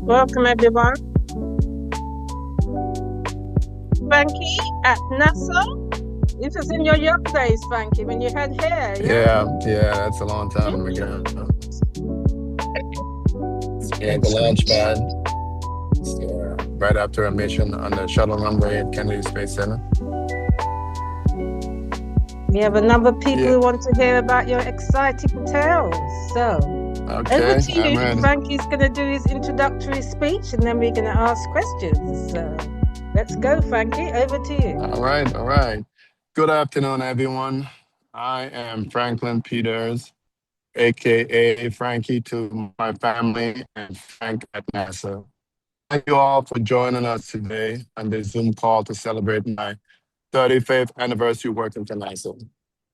Welcome, everyone. Frankie at NASA. This was in your young days, Frankie, when you had hair, yeah? Yeah, that's a long time ago. Yeah, the launch pad. Right after a mission on the shuttle runway at Kennedy Space Center. We have a number of people Yeah. who want to hear about your exciting tales. So, over Okay, to I'm you. ready. Frankie's going to do his introductory speech and then we're going to ask questions. So, let's go, Frankie. Over to you. All right, all right. Good afternoon, everyone. I am Franklin Peters, aka Frankie to my family and Frank at NASA. Thank you all for joining us today on this Zoom call to celebrate my 35th anniversary working for NASA.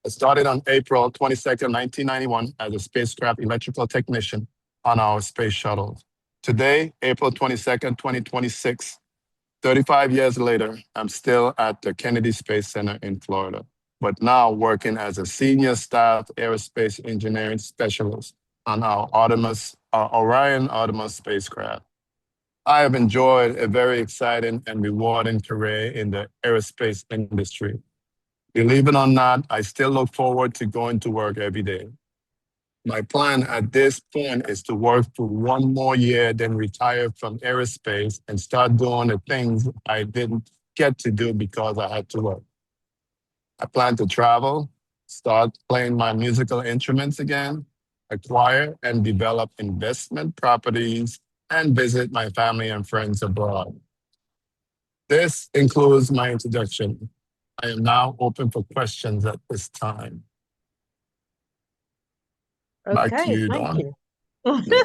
I started on April 22nd, 1991, as a spacecraft electrical technician on our space shuttle. Today, April 22nd, 2026, 35 years later, I'm still at the Kennedy Space Center in Florida, but now working as a senior staff aerospace engineering specialist on our Orion Artemis spacecraft. I have enjoyed a very exciting and rewarding career in the aerospace industry. Believe it or not, I still look forward to going to work every day. My plan at this point is to work for one more year, then retire from aerospace and start doing the things I didn't get to do because I had to work. I plan to travel, start playing my musical instruments again, acquire and develop investment properties, and visit my family and friends abroad. This includes my introduction. I am now open for questions at this time. Back to Okay, you, thank Don. you. Yeah,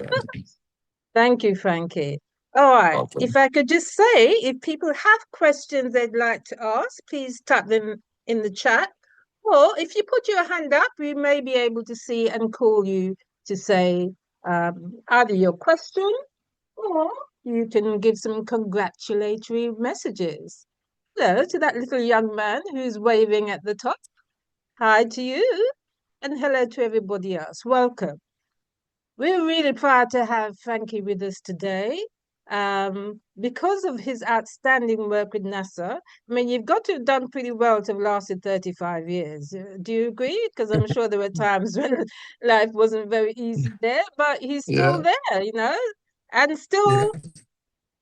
Thank you, Frankie. All right. If welcome. I could just say, if people have questions they'd like to ask, please type them in the chat. Or if you put your hand up, we may be able to see and call you to say either your question or you can give some congratulatory messages. Hello to that little young man who's waving at the top. Hi to you. And hello to everybody else. Welcome. We're really proud to have Frankie with us today because of his outstanding work with NASA. I mean, you've got to have done pretty well to have lasted 35 years. Do you agree? Because I'm sure there were times when life wasn't very easy there, but he's still Yeah, there, and yeah, still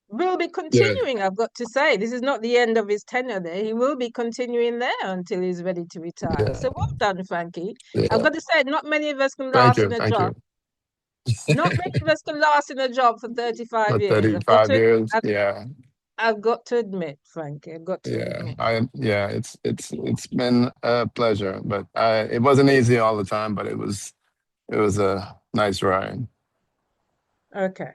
will be yeah, continuing, I've got to say. This is not the end of his tenure there. He will be continuing there until he's ready to retire. yeah, So well done, Frankie. I've yeah. got to say, not many of us can Thank last you, in a thank job you. not many of us can last in a job for 35 For years. 35 years, I've, yeah, I've got to admit, Frankie, I've got to yeah. admit. It's been a pleasure, but it wasn't easy all the time, but it was a nice ride. Okay.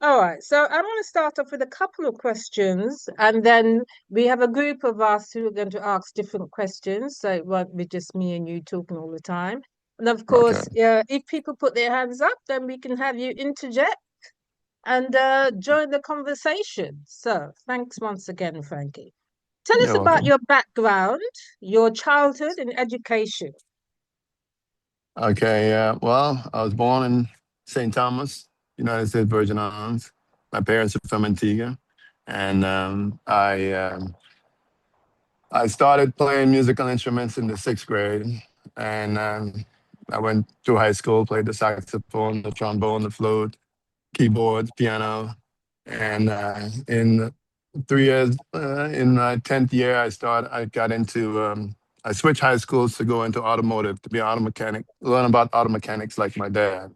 All right. So I'm going to start off with a couple of questions, and then we have a group of us who are going to ask different questions. So it won't be just me and you talking all the time. And of Okay. course, if people put their hands up, then we can have you interject and join the conversation. So thanks once again, Frankie. Tell us You're about welcome. your background, your childhood and education. Okay, yeah. Well, I was born in St. Thomas, United States Virgin Islands. My parents are from Antigua, and I started playing musical instruments in the sixth grade, and I went through high school, played the saxophone, the trombone, the flute, keyboards, piano, and in 3 years, in my 10th year, I got into. I switched high schools to go into automotive to be an auto mechanic, learn about auto mechanics like my dad.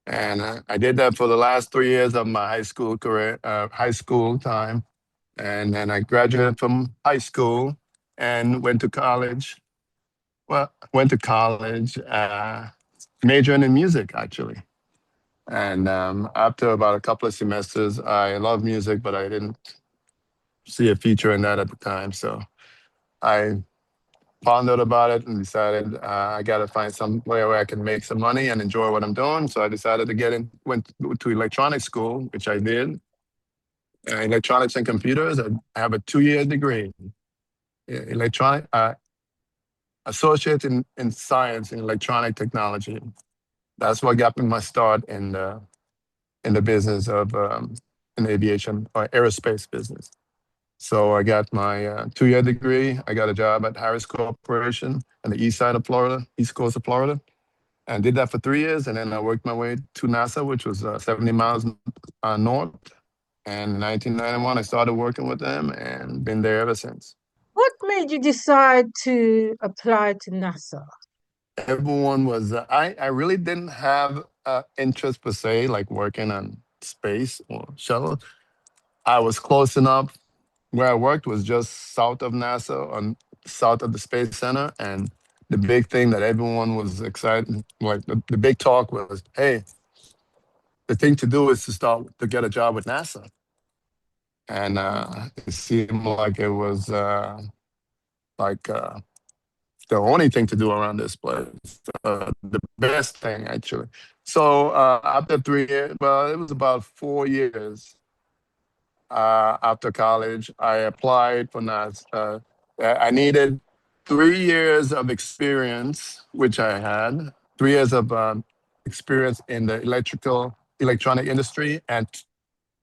And I did that for the last 3 years of my high school career, high school time. And then I graduated from high school and went to college. Well, went to college, majoring in music, actually. And after about a couple of semesters, I love music, but I didn't see a future in that at the time. So I pondered about it and decided I got to find some way where I can make some money and enjoy what I'm doing. So I decided to went to electronics school, which I did, electronics and computers. I have a 2 year degree, electronic associate in science in electronic technology. That's what got me my start in the business of in aviation or aerospace business. So I got my 2 year degree. I got a job at Harris Corporation on the east side of Florida, east coast of Florida, and did that for 3 years. And then I worked my way to NASA, which was 70 miles north. And in 1991, I started working with them and been there ever since. What made you decide to apply to NASA? Everyone was, I really didn't have interest per se, like working on space or shuttle. I was close enough. Where I worked was just south of NASA, on south of the Space Center, and the big thing that everyone was excited, like the big talk was, "Hey, the thing to do is to start to get a job with NASA." And it seemed like it was like the only thing to do around this place, the best thing actually. So after 3 years, well, it was about 4 years after college, I applied for NAS. I needed 3 years of experience, which I had. 3 years of experience in the electronic industry, and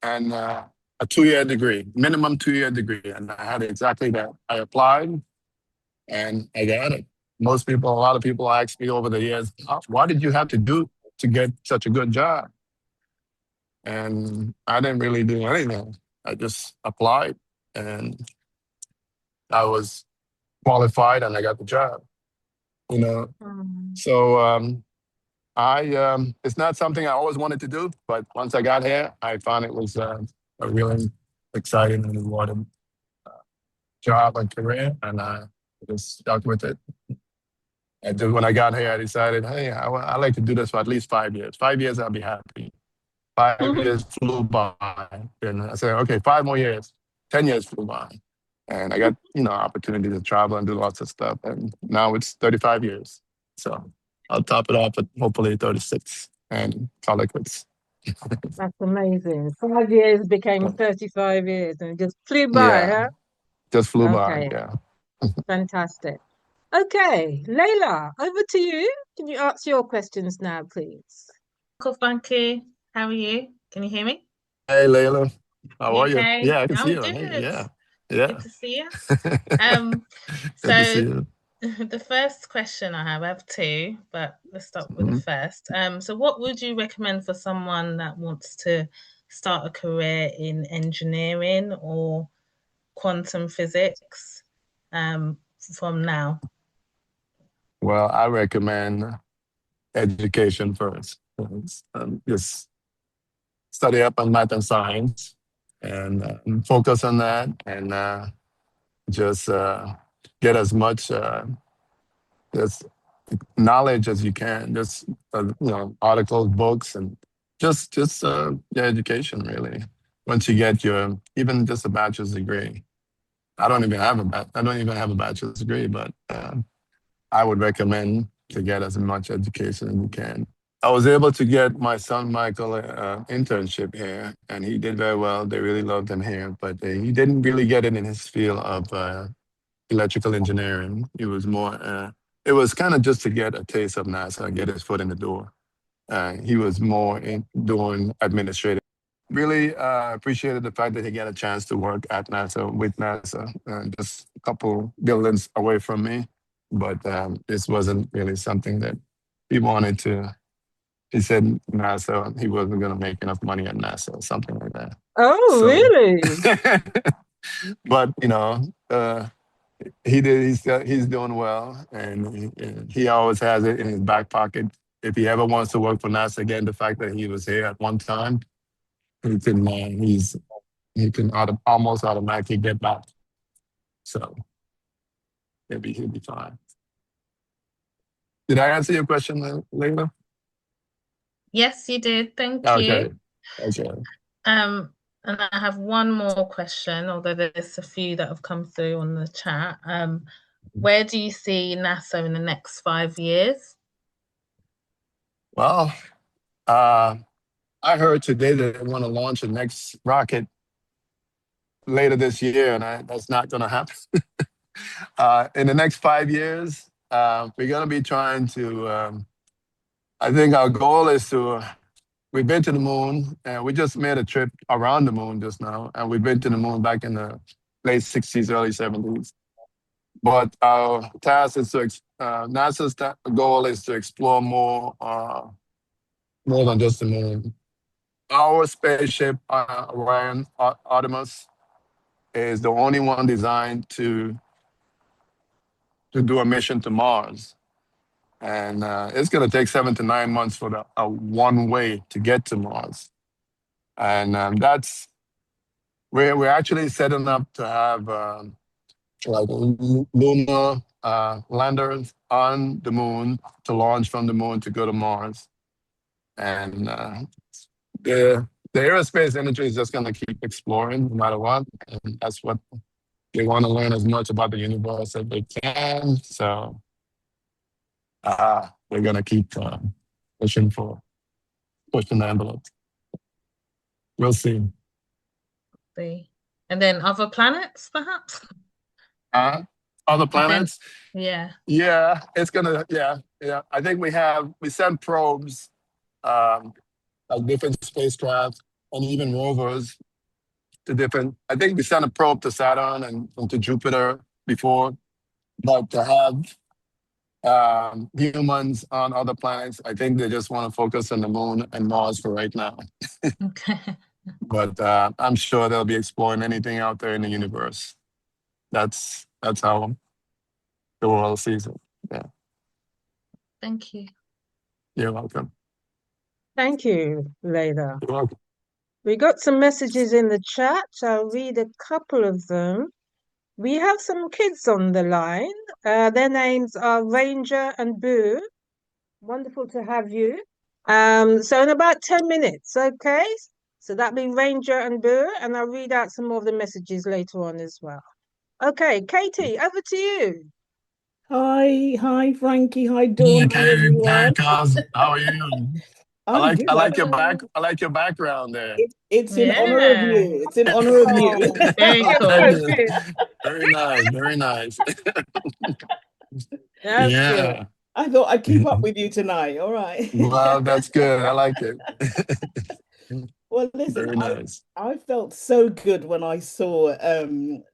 a 2 year degree, minimum 2 year degree, and I had exactly that. I applied, and I got it. A lot of people ask me over the years, "Why did you have to do to get such a good job?" And I didn't really do anything. I just applied and I was qualified and I got the job, you know. Mm. So I it's not something I always wanted to do, but once I got here, I found it was a really exciting and rewarding job and career, and I just stuck with it. And just when I got here, I decided, hey, I like to do this for at least 5 years. 5 years, I'll be happy. 5 years flew by. And I said, okay, 5 more years. 10 years flew by. And I got, opportunity to travel and do lots of stuff. And now it's 35 years. So I'll top it off at hopefully 36 and call it quits. That's amazing. 5 years became 35 years and it just flew by, Yeah, huh? just flew by. Okay, Yeah. fantastic. Okay, Layla, over to you. Can you ask your questions now, please? Uncle Frankie, how are you? Can you hear me? Hey, Layla. How You are you? okay? Yeah, I can see I'm you. Hey, good. yeah. Good Yeah. to see you. Um, Good to see so you. the first question I have two, but let's start with the Mhm. first. So what would you recommend for someone that wants to start a career in engineering or quantum physics, from now? Well, I recommend education first. Just study up on math and science and focus on that and just get as much just knowledge as you can. Just articles, books, and just your education really. Once you get your even just a bachelor's degree, I don't even have a bachelor's degree, but I would recommend to get as much education as you can. I was able to get my son Michael internship here, and he did very well. They really loved him here, but he didn't really get it in his field of electrical engineering. It was more. It was kind of just to get a taste of NASA and get his foot in the door. He was more in doing administrative. Really appreciated the fact that he got a chance to work at NASA with NASA, just a couple buildings away from me. But this wasn't really something that he wanted to. He said NASA, he wasn't going to make enough money at NASA or something like that. Oh, So, really? but he did. He's doing well, and he always has it in his back pocket. If he ever wants to work for NASA again, the fact that he was here at one time, he can. He can almost automatically get back. So maybe he'll be fine. Did I answer your question, Layla? Yes, you did. Thank Okay. you. Okay. And I have one more question, although there's a few that have come through on the chat. Where do you see NASA in the next 5 years? Well, uh, I heard today that they want to launch the next rocket later this year, and that's not going to happen. In the next 5 years, we're going to be trying to I think our goal is to. We've been to the moon, and we just made a trip around the moon just now, and we've been to the moon back in the late '60s, early '70s. But our task is NASA's goal is to explore more than just the moon. Our spaceship, Orion Artemis, is the only one designed to do a mission to Mars. And it's going to take 7 to 9 months for the one way to get to Mars. And we're actually setting up to have like lunar landers on the moon to launch from the moon to go to Mars. And the aerospace industry is just going to keep exploring no matter what. And that's what they want to learn as much about the universe as they can. So we're going to keep pushing the envelope. We'll see. And then other planets, perhaps? Other planets? Yeah. Yeah, it's gonna, yeah. I think we send probes, like different spacecraft and even rovers to different, I think we sent a probe to Saturn and to Jupiter before, but to have humans on other planets, I think they just want to focus on the moon and Mars for right now. Okay. But I'm sure they'll be exploring anything out there in the universe. That's how the world sees it. Yeah. Thank you. You're welcome. Thank you, Leila. You're welcome. We got some messages in the chat. I'll read a couple of them. We have some kids on the line. Their names are Ranger and Boo. Wonderful to have you. So in about 10 minutes, okay? So that'll be Ranger and Boo, and I'll read out some more of the messages later on as well. Okay, Katie, over to you. Hi, Frankie. Hi, Dawn. Hi, everyone. Cos, how are you? I like your background there. It's in honor of you. It's in honor of you. Very cool. Very nice. Very nice. That's Yeah. good. I thought I'd keep up with you tonight. All right. Well, that's good. I like it. Well, listen, Very nice. I felt so good when I saw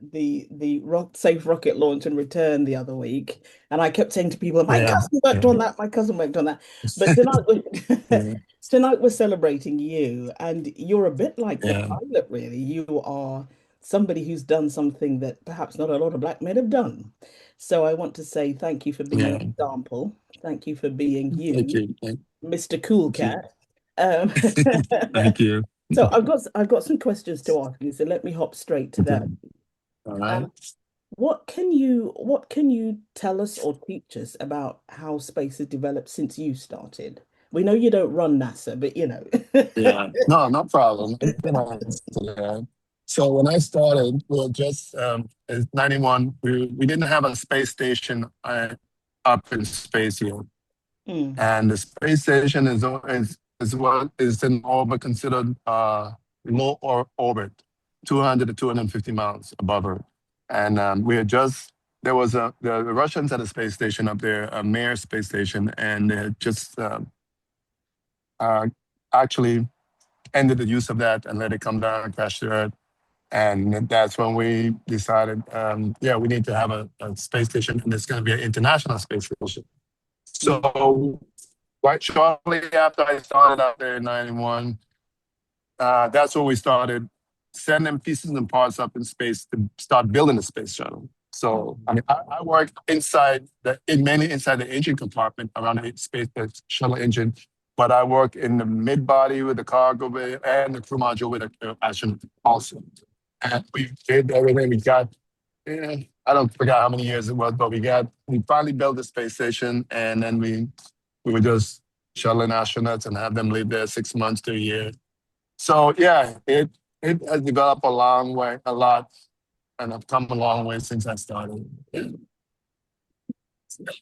the safe rocket launch and return the other week, and I kept saying to people, "My cousin worked on that. My cousin worked on that." But tonight we're celebrating you, and you're a bit like the pilot, really. You are somebody who's done something that perhaps not a lot of black men have done. So I want to say thank you for being an example. Thank you for being you, Mr. Cool Cat. Thank you. So I've got some questions to ask you. So let me hop straight to that. All right. What can you tell us or teach us about how space has developed since you started? We know you don't run NASA, but you know. Yeah. No problem. So when I started, we were just in '91. We didn't have a space station up in space yet, and the space station is what is in orbit considered low orbit, 200 to 250 miles above Earth, and there was the Russians had a space station up there, a Mir space station, and they had just actually ended the use of that and let it come down and crash to Earth. And that's when we decided, we need to have a space station, and it's going to be an international space station. So quite shortly after I started out there in '91, that's when we started sending pieces and parts up in space to start building the space shuttle. So I mean, I work mainly inside the engine compartment around the space shuttle engine, but I work in the mid body with the cargo bay and the crew module with the astronaut also. And we did everything. We got, I don't forget how many years it was, but we finally built the space station, and then we were just shuttling astronauts and have them live there 6 months to a year. So yeah, it has developed a lot, and I've come a long way since I started. I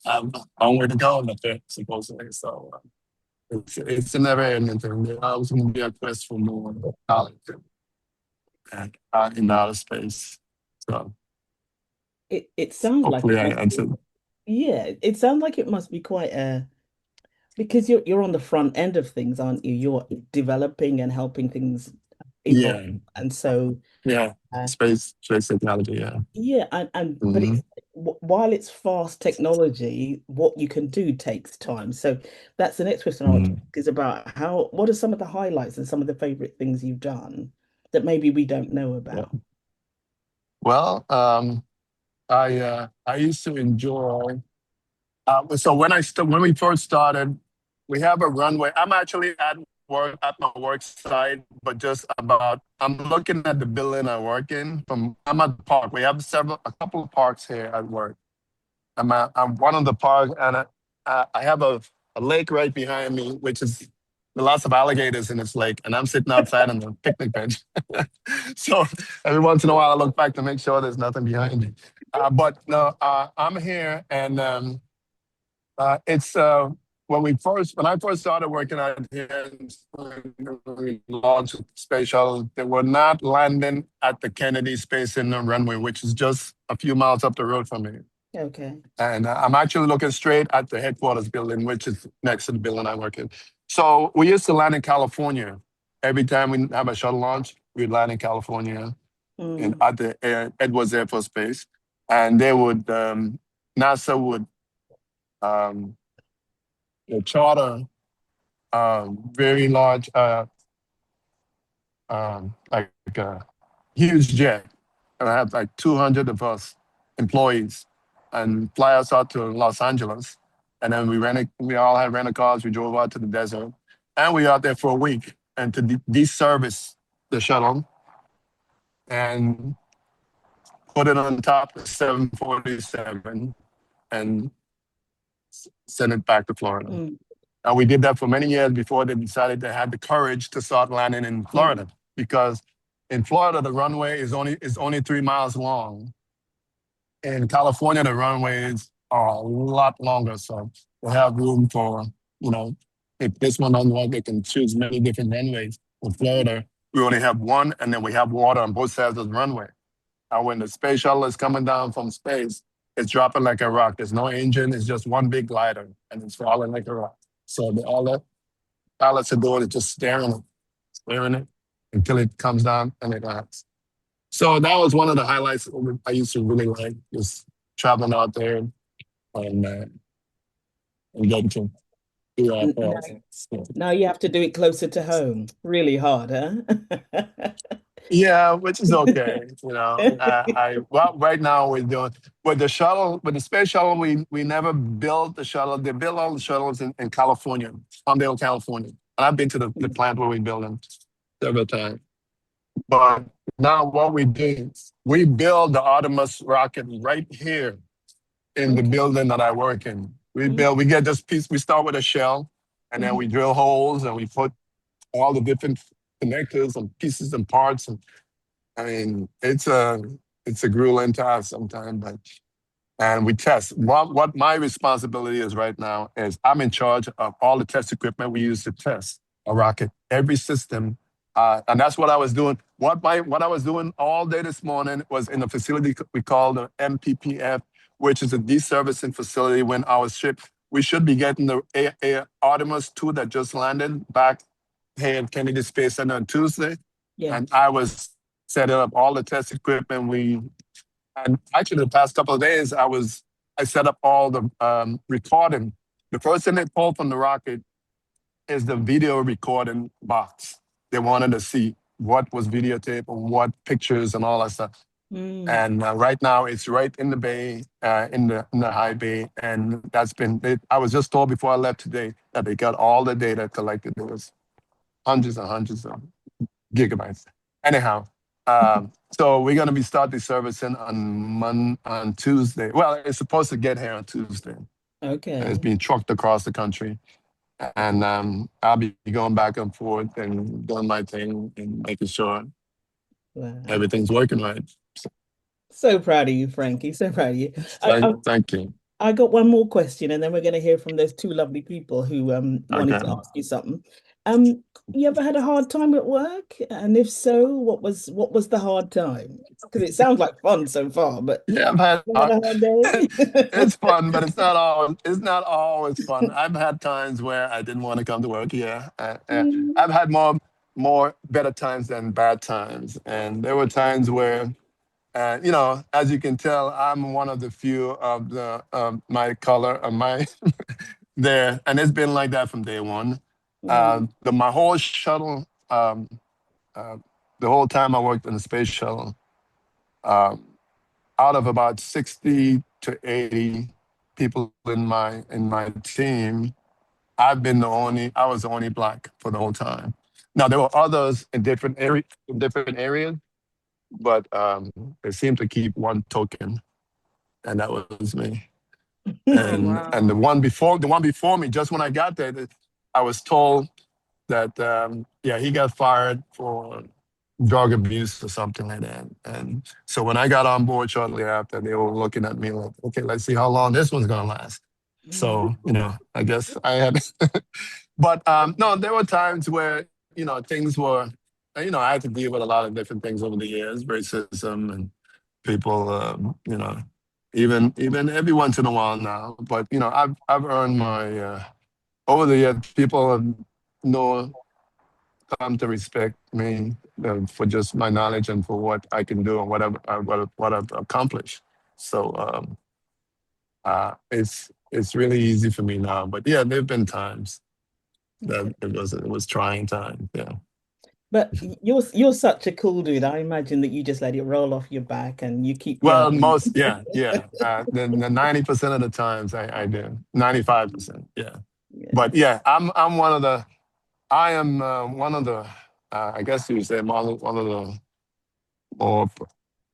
have a long way to go up there, supposedly. So it's a never-ending thing. There's always going to be a quest for more knowledge in outer space. So it sounds like hopefully I answered. Yeah, it sounds like it must be quite Because you're on the front end of things, aren't you? You're developing and helping things evolve. Yeah, And so yeah. uh, Space technology. Yeah. yeah, and but Hmm. it's while it's fast technology, what you can do takes time. So that's the next question I want to Hmm. ask is about what are some of the highlights and some of the favorite things you've done that maybe we don't know Yeah. about? Well, I used to enjoy. So when we first started, we have a runway. I'm actually at my work site, but just about I'm looking at the building I work in. I'm at the park. We have a couple of parks here at work. I'm one of the parks, and I have a lake right behind me, which is lots of alligators in this lake, and I'm sitting outside on the picnic bench. So every once in a while, I look back to make sure there's nothing behind me. But no, I'm here, and it's when I first started working out here, we launched space shuttle. They were not landing at the Kennedy Space Center runway, which is just a few miles up the road from me. Okay. And I'm actually looking straight at the headquarters building, which is next to the building I work in. So we used to land in California. Every time we have a shuttle launch, we'd land in California Mm. at the Edwards Air Force Base. And NASA would um, charter very large, like a huge jet. And I have like 200 of us employees and fly us out to Los Angeles. And then we all had rental cars. We drove out to the desert and we were out there for a week and to deservice the shuttle and put it on top of 747 and send it back to Florida. Mm. And we did that for many years before they decided they had the courage to start landing in Florida. Because in Florida, the runway is only 3 miles long. In California, the runways are a lot longer. So we have room for, if this one doesn't work, they can choose many different runways. In Florida, we only have one, and then we have water on both sides of the runway. And when the space shuttle is coming down from space, it's dropping like a rock. There's no engine. It's just one big glider, and it's falling like a rock. So all the pilots are doing is just staring it until it comes down and it lands. So that was one of the highlights I used to really like, just traveling out there and getting to do our Now, calls. So, now you have to do it closer to home. Really hard, huh? yeah, which is okay. Well, right now we're doing with the space shuttle. We never built the shuttle. They build all the shuttles in California, Palmdale, California, and I've been to the plant where we build them several times. But now what we do, we build the Artemis rocket right here in the Okay. building that I work in. We get this piece. We start with a shell, and then we drill holes, and we put all the different connectors and pieces and parts. And I mean, it's a grueling task sometimes, and we test. What my responsibility is right now is I'm in charge of all the test equipment we use to test a rocket, every system, and that's what I was doing. What I was doing all day this morning was in a facility we call the MPPF, which is a deservicing facility. When our ship, we should be getting the Artemis 2 that just landed back here at Kennedy Space Center on Tuesday, Yeah. and I was setting up all the test equipment. And actually, the past couple of days, I set up all the recording. The first thing they pulled from the rocket is the video recording box. They wanted to see what was videotaped and what pictures and all that stuff. And right now, it's right in the bay, in the high bay, and I was just told before I left today that they got all the data collected. There was hundreds and hundreds of gigabytes. Anyhow, so we're going to be starting servicing on Tuesday. Well, it's supposed to get here on Tuesday. Okay. And it's being trucked across the country. And I'll be going back and forth and doing my thing and making sure everything's working right. So proud of you, Frankie. So proud of you. Thank you. I got one more question, and then we're going to hear from those two lovely people who wanted Okay. to ask you something. You ever had a hard time at work? And if so, what was the hard time? Because it sounds like fun so far, but Yeah, I've had you had a hard day? it's fun, but it's not always fun. I've had times where I didn't want to come to work. Yeah, Mm, I've had more better times than bad times, and there were times where, as you can tell, I'm one of the few of the my color of my there, and it's been like that from day one. mm, My whole shuttle, uh, the whole time I worked in the space shuttle. Um, Out of about 60 to 80 people in my team, I was the only black for the whole time. Now there were others in different areas, but they seemed to keep one token, and that was me. Oh, And the wow. one before me, just when I got there, I was told that yeah, he got fired for drug abuse or something like that. And so when I got on board shortly after, they were looking at me like, okay, let's see how long this one's gonna last. mm, So, I guess I had, but no, there were times where, things were, I had to deal with a lot of different things over the years, racism and people, even every once in a while now. But, I've earned my, over the years, people have know come to respect me for just my knowledge and for what I can do and what I've accomplished. So it's really easy for me now. But yeah, there've been times that okay. it was trying times. Yeah. But you're such a cool dude. I imagine that you just let it roll off your back and you keep Well, going. yeah. The 90% of the times I do. 95%. Yeah. Yeah. But yeah, I am one of the I guess you would say one of the more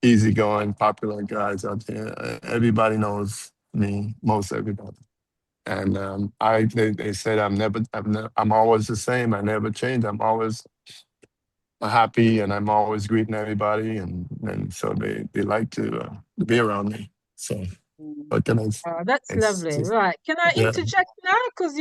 easygoing, popular guys out there. Everybody knows me, most everybody. And they said I'm always the same. I never change. I'm always happy, and I'm always greeting everybody, and so they like to be around me. So, Mm. but then Oh, that's it's lovely. just Right. Can I yeah. interject now? Because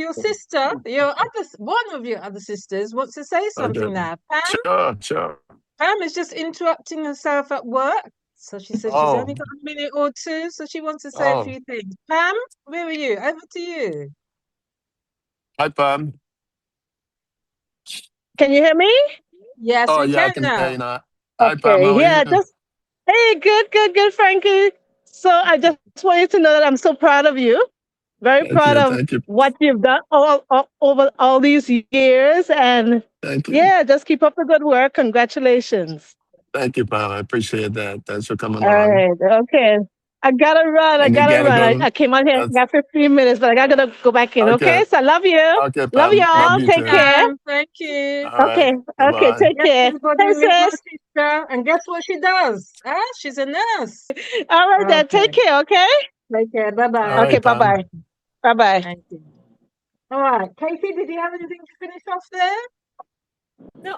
one of your other sisters wants to say Okay. something now. Pam? Sure, sure. Pam is just interrupting herself at work. So she said she's Oh, only got a minute or two, so she wants to say a oh. few things. Pam, where are you? Over to you. Hi, Pam. Can you hear me? Yes, Oh we yeah, I can can hear now. you now. Hi, Pam. Okay, How are yeah, you? just hey, good, Frankie. So I just want you to know that I'm so proud of you. Very Thank proud you. of Thank you. what you've done over all these years. And Thank you. yeah, just keep up the good work. Congratulations. Thank you, Pam. I appreciate that. Thanks for coming All on. right, okay. I gotta run. I And you gotta gotta run. I, go. I came out here. I That's got 15 minutes, but I gotta go back in. okay. Okay, so I love you. Okay, Love Pam. Thank Love y'all. you you, Take too. care. Pam. Thank you. All right. Okay, Bye okay. bye. Take Yes, care. everybody Hey, meet my sis. sister. And guess what she does? She's a nurse. All right, then. Take Okay. care. Okay. Take care. All Bye-bye. Okay. right, Bye Pam. bye. Bye bye. Thank you. All right. Casey, did you have anything to finish off there? No,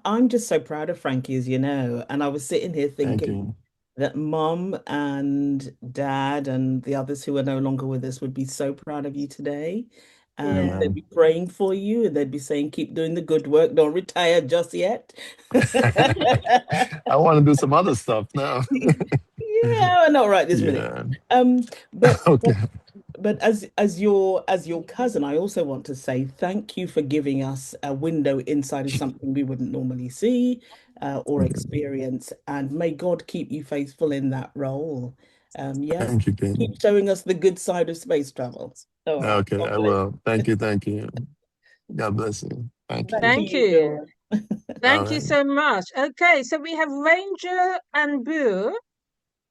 I'm just so proud of Frankie, as you know. And I was sitting here Thank thinking you. that mom and dad and the others who are no longer with us would be so proud of you today. And Yeah. they'd Amen. be praying for you and they'd be saying, keep doing the good work, don't retire just yet. I want to do some other stuff now. Yeah, not right this minute. Yeah. Um, but Okay. but but as your cousin, I also want to say thank you for giving us a window inside of something we wouldn't normally see or experience, and may God keep you faithful in that role. Yes, Thank you, keep King. showing us the good side of space travel. All right, Okay, God I bless. will. Thank you. Thank you. God bless you. Thank Back you. to Thank you, you. Dawn. All Thank you right. so much. Okay, so we have Ranger and Boo.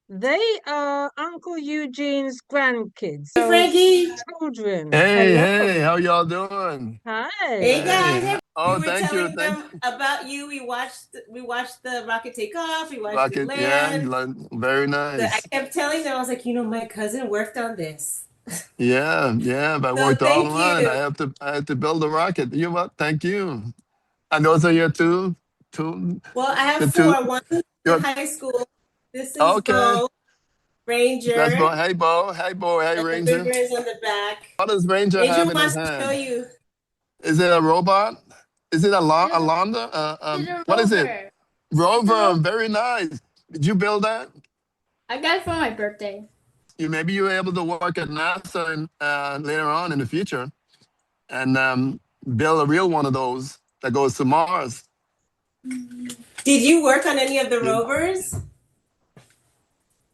They are Uncle Eugene's grandkids. Hey, So Frankie. children. Hey, Hello. hey, how y'all doing? Hey Hi. guys. Hey. Hey, we Oh, were thank you. telling Thank them about you. We watched the rocket take off. We watched it Rocket. Yeah, land. very I nice. kept telling them, I was like, my cousin worked on this. Yeah, yeah. I So worked all thank around. you. I had to build a rocket. You what? Thank you. And those are your two, Well, I have the two. four. One in Your, high school. This is okay. Bo, That's Ranger, Bo. Hey, Bo. Hey, Bo. Hey, and the Ranger. river is on the back. What does Ranger Ranger have in his wants to show hand? you. Is it a robot? Is it a a lander? What is it? rover. Rover. Very nice. Did you build that? I got it for my birthday. Maybe you were able to work at NASA later on in the future and build a real one of those that goes to Mars. Did you work on any of the rovers?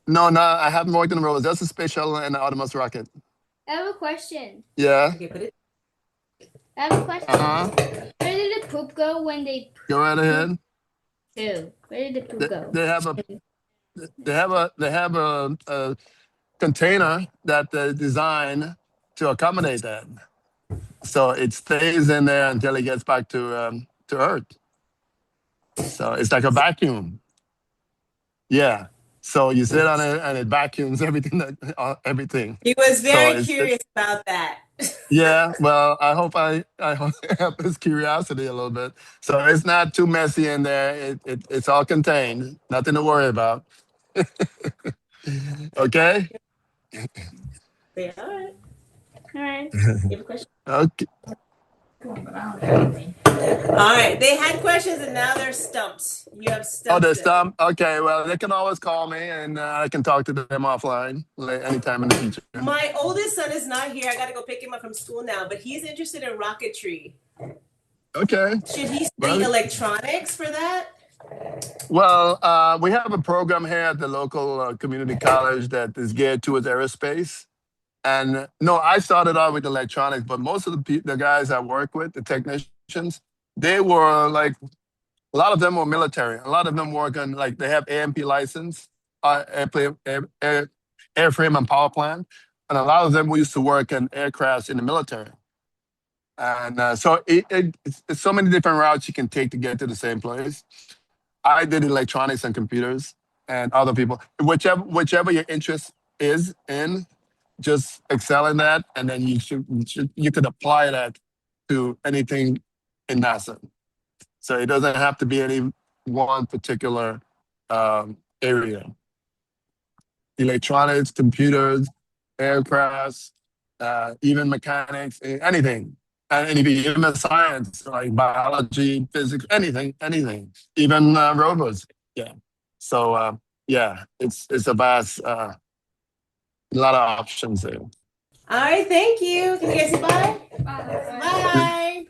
No, I haven't worked on the rovers. Just a space shuttle and the Artemis rocket. I have a question. Yeah. Okay, put it. I have a question. Where did the poop go when they Go right ahead. poo? Where did the poop go? They have a container that they design to accommodate that. So it stays in there until it gets back to Earth. So it's like a vacuum. Yeah. So you sit on it and it vacuums everything. Everything. He was very curious about that. Yeah. Well, I hope I help his curiosity a little bit. So it's not too messy in there. It's all contained. Nothing to worry about. Okay. Yeah, all right. All right. You have a question? Okay. All right. They had questions and now they're stumped. You have stumped. Oh, they're stumped? Okay, well, they can always call me and I can talk to them offline anytime in the future. My oldest son is not here. I got to go pick him up from school now, but he's interested in rocketry. Okay. Should he study electronics for that? Well, we have a program here at the local community college that is geared towards aerospace. And no, I started out with electronics, but most of the guys I work with, the technicians, they were like, a lot of them were military. A lot of them work on, like, they have AMP license, airframe and power plant. And a lot of them used to work in aircrafts in the military. And so it's so many different routes you can take to get to the same place. I did electronics and computers, and other people, whichever your interest is in, just excel in that, and then you could apply that to anything in NASA. So it doesn't have to be any one particular area. Electronics, computers, aircrafts, even mechanics, anything. And even science, like biology, physics, anything, even rovers. Yeah. So yeah, it's a vast, a lot of options there. All right, thank you. Can you guys say bye? Bye.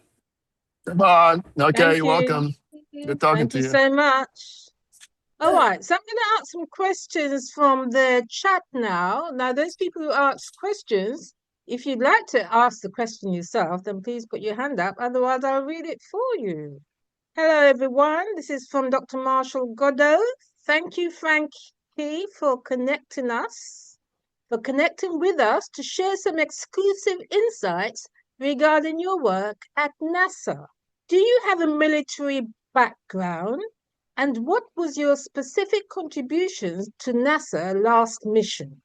Come on. Okay, Thank you're you. welcome. Good talking Thank to you you. so much. All right, so I'm going to ask some questions from the chat now. Now, those people who ask questions, if you'd like to ask the question yourself, then please put your hand up. Otherwise, I'll read it for you. Hello, everyone. This is from Dr. Marshall Godot. Thank you, Frankie, for connecting with us to share some exclusive insights regarding your work at NASA. Do you have a military background? And what was your specific contributions to NASA last mission?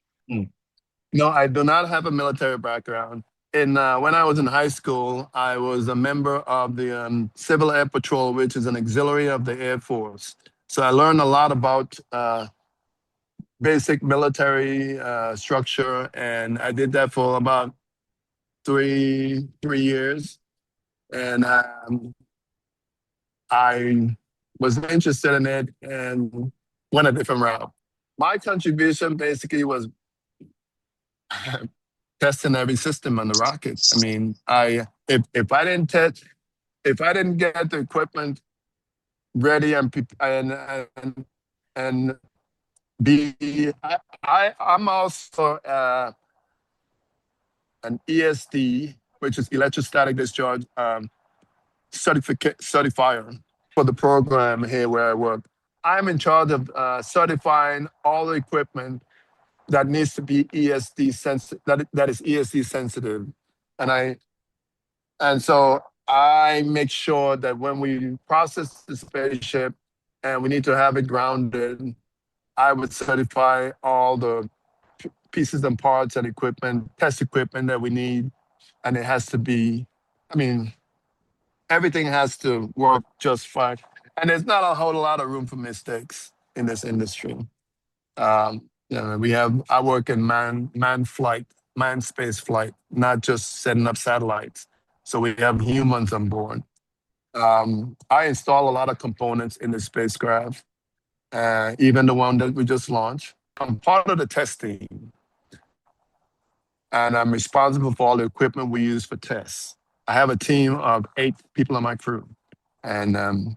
No, I do not have a military background. When I was in high school, I was a member of the Civil Air Patrol, which is an auxiliary of the Air Force. So I learned a lot about basic military structure, and I did that for about three years. And I was interested in it and went a different route. My contribution basically was testing every system on the rocket. I mean, if I didn't get the equipment ready I'm also an ESD, which is electrostatic discharge certifier for the program here where I work. I'm in charge of certifying all the equipment that needs to be ESD sensitive, that is ESD sensitive. And so I make sure that when we process the spaceship and we need to have it grounded, I would certify all the pieces and parts and equipment, test equipment that we need. And it has to be, I mean, everything has to work just fine. And there's not a whole lot of room for mistakes in this industry. I work in manned space flight, not just setting up satellites. So we have humans on board. I install a lot of components in the spacecraft, even the one that we just launched. I'm part of the test team, and I'm responsible for all the equipment we use for tests. I have a team of 8 people on my crew, and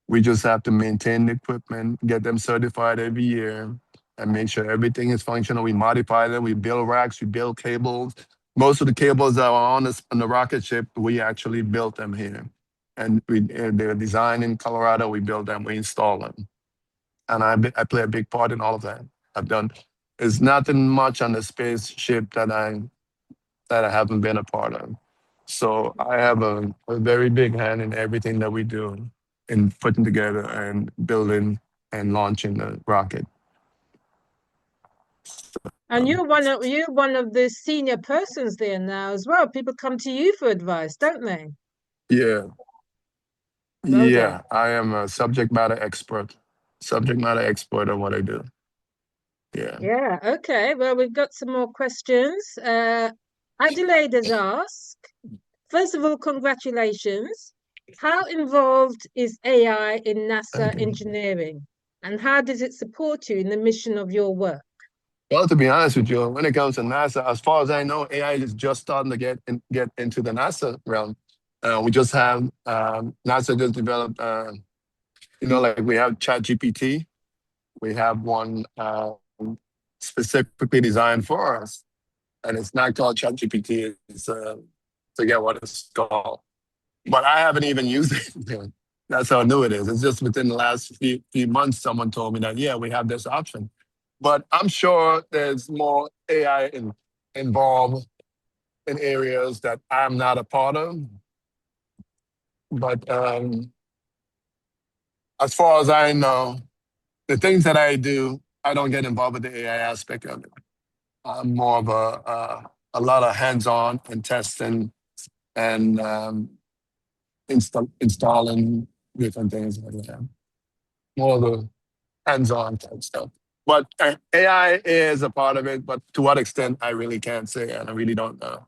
we just have to maintain the equipment, get them certified every year, and make sure everything is functional. We modify them, we build racks, we build cables. Most of the cables that are on the rocket ship, we actually built them here. And they're designed in Colorado, we build them, we install them. And I play a big part in all of that. There's nothing much on the spaceship that I haven't been a part of. So I have a very big hand in everything that we do in putting together and building and launching the rocket. And you're one of the senior persons there now as well. People come to you for advice, don't they? Yeah. Well Yeah, done. I am a subject matter expert on what I do. Yeah. Yeah, okay. Well, we've got some more questions. Adelaide has asked, first of all, congratulations. How involved is AI in NASA engineering? And how does it support you in the mission of your work? Well, to be honest with you, when it comes to NASA, as far as I know, AI is just starting to get into the NASA realm. We just have NASA just developed, like we have ChatGPT. We have one specifically designed for us, and it's not called ChatGPT. It's forget what it's called, but I haven't even used it. That's how new it is. It's just within the last few months, someone told me that we have this option. But I'm sure there's more AI involved in areas that I'm not a part of. But as far as I know, the things that I do, I don't get involved with the AI aspect of it. I'm more of a lot of hands-on and testing and installing different things like that. More of the hands-on type stuff. But AI is a part of it, but to what extent, I really can't say, and I really don't know.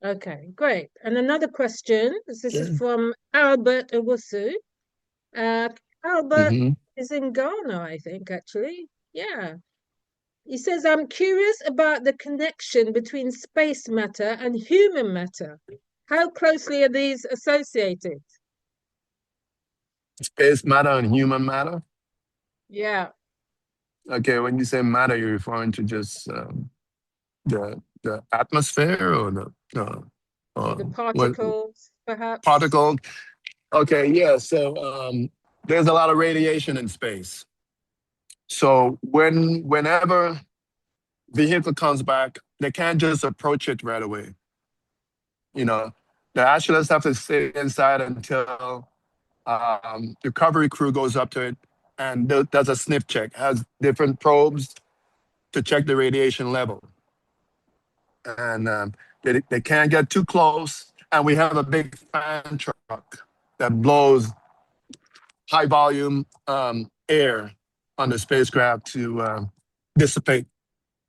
Okay, great. And another question, this is from Albert Owusu. Albert is in Ghana, I think, actually. Yeah. He says, I'm curious about the connection between space matter and human matter. How closely are these associated? Space matter and human matter? Yeah. Okay, when you say matter, you're referring to just the atmosphere or the particles, perhaps? Particles. Okay, yeah. So there's a lot of radiation in space. So whenever vehicle comes back, they can't just approach it right away. The astronauts have to stay inside until the recovery crew goes up to it and does a sniff check, has different probes to check the radiation level. And they can't get too close. And we have a big fan truck that blows high volume air on the spacecraft to dissipate.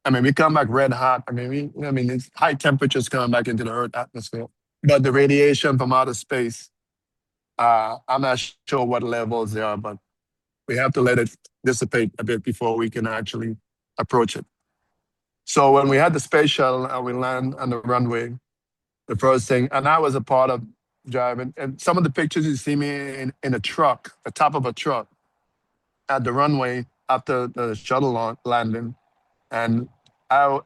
I mean, we come back red hot. It's high temperatures coming back into the Earth atmosphere. But the radiation from outer space, I'm not sure what levels they are, but we have to let it dissipate a bit before we can actually approach it. So when we had the space shuttle and we land on the runway, the first thing, and I was a part of driving, and some of the pictures you see me in a truck, the top of a truck, at the runway after the shuttle landing, and I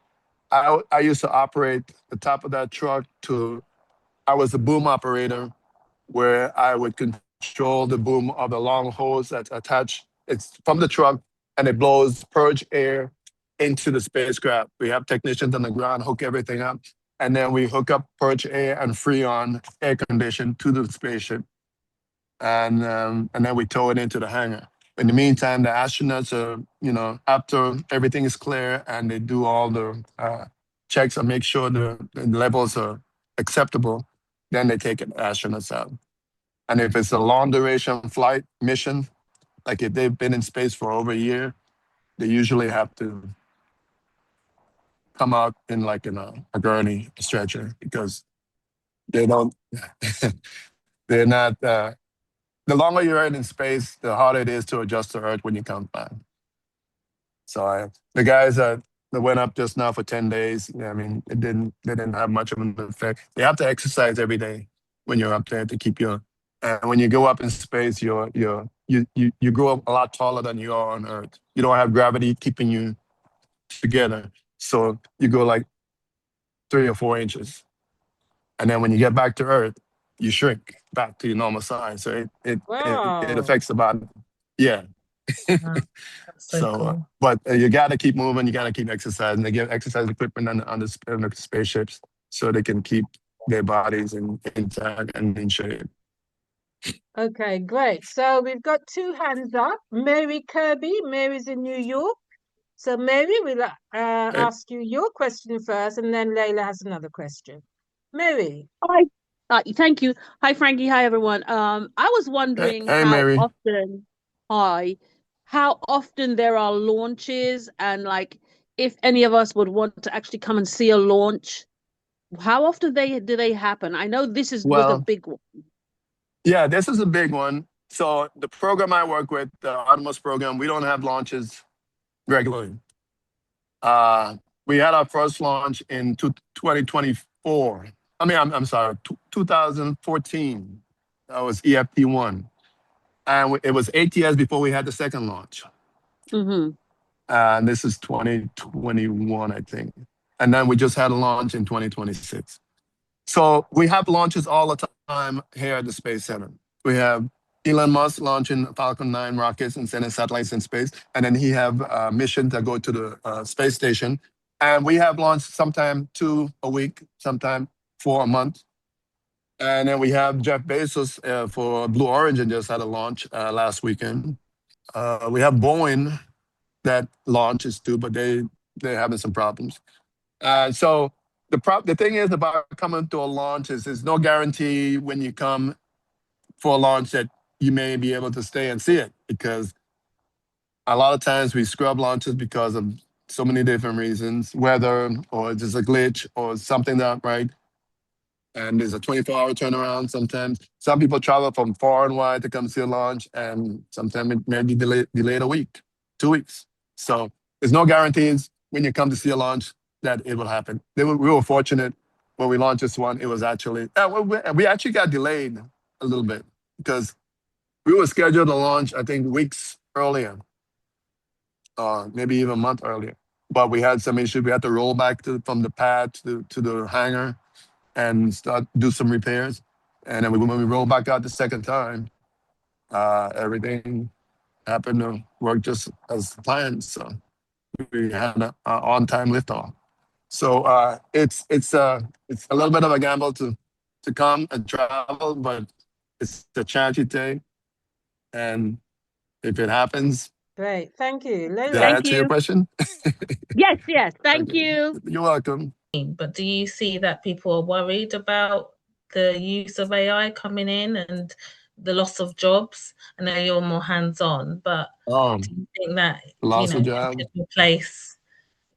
used to operate the top of that truck I was the boom operator, where I would control the boom of the long hose that's attached. It's from the truck, and it blows purge air into the spacecraft. We have technicians on the ground hook everything up, and then we hook up purge air and Freon air condition to the spaceship, and then we tow it into the hangar. In the meantime, the astronauts are, after everything is clear and they do all the checks and make sure the levels are acceptable, then they take the astronauts out. And if it's a long duration flight mission, like if they've been in space for over a year, they usually have to come out in a gurney, a stretcher, because They don't. They're not. The longer you're in space, the harder it is to adjust to Earth when you come back. So the guys that went up just now for 10 days, I mean, they didn't have much of an effect. You have to exercise every day when you're up there to keep your. And when you go up in space, you grow up a lot taller than you are on Earth. You don't have gravity keeping you together, so you go like 3 or 4 inches, and then when you get back to Earth, you shrink back to your normal size. So it Wow. affects the body. Yeah. Wow, that's so So, cool. but you got to keep moving. You got to keep exercising. They give exercise equipment on the spaceships so they can keep their bodies intact and in shape. Okay, great. So we've got 2 hands up. Mary Kirby. Mary's in New York. So Mary, we'll ask you your question first, and then Layla has another question. Mary. Hi. Thank you. Hi, Frankie. Hi, everyone. I was wondering Hey, Mary. how often there are launches, and like if any of us would want to actually come and see a launch, how often do they happen? I know this was a Well, big one. yeah, this is a big one. So the program I work with, the Artemis program, we don't have launches regularly. We had our first launch in 2024. I mean, I'm sorry, 2014. That was EFP1. And it was 8 years before we had the second launch. Mm-hmm. And this is 2021, I think. And then we just had a launch in 2026. So we have launches all the time here at the Space Center. We have Elon Musk launching Falcon 9 rockets and sending satellites in space. And then he have missions that go to the space station. And we have launched sometime 2 a week, sometime 4 a month. And then we have Jeff Bezos for Blue Origin just had a launch last weekend. We have Boeing that launches too, but they're having some problems. So the thing is about coming to a launch is there's no guarantee when you come for a launch that you may be able to stay and see it, because a lot of times we scrub launches because of so many different reasons, weather or just a glitch or something not right. And there's a 24-hour turnaround sometimes. Some people travel from far and wide to come see a launch, and sometimes it may be delayed a week, 2 weeks. So there's no guarantees when you come to see a launch that it will happen. We were fortunate when we launched this one. It was actually, we actually got delayed a little bit because we were scheduled to launch, I think, weeks earlier, maybe even a month earlier. But we had some issues. We had to roll back from the pad to the hangar and do some repairs. And then when we rolled back out the second time, everything happened to work just as planned. So we had an on-time liftoff. So it's a little bit of a gamble to come and travel, but it's a chance you take. And if it happens, Great. Thank you. Layla. did I answer your question? Yes. Thank Okay. you. You're welcome. But do you see that people are worried about the use of AI coming in and the loss of jobs? I know you're more hands-on, but do you think that Loss of it job. could replace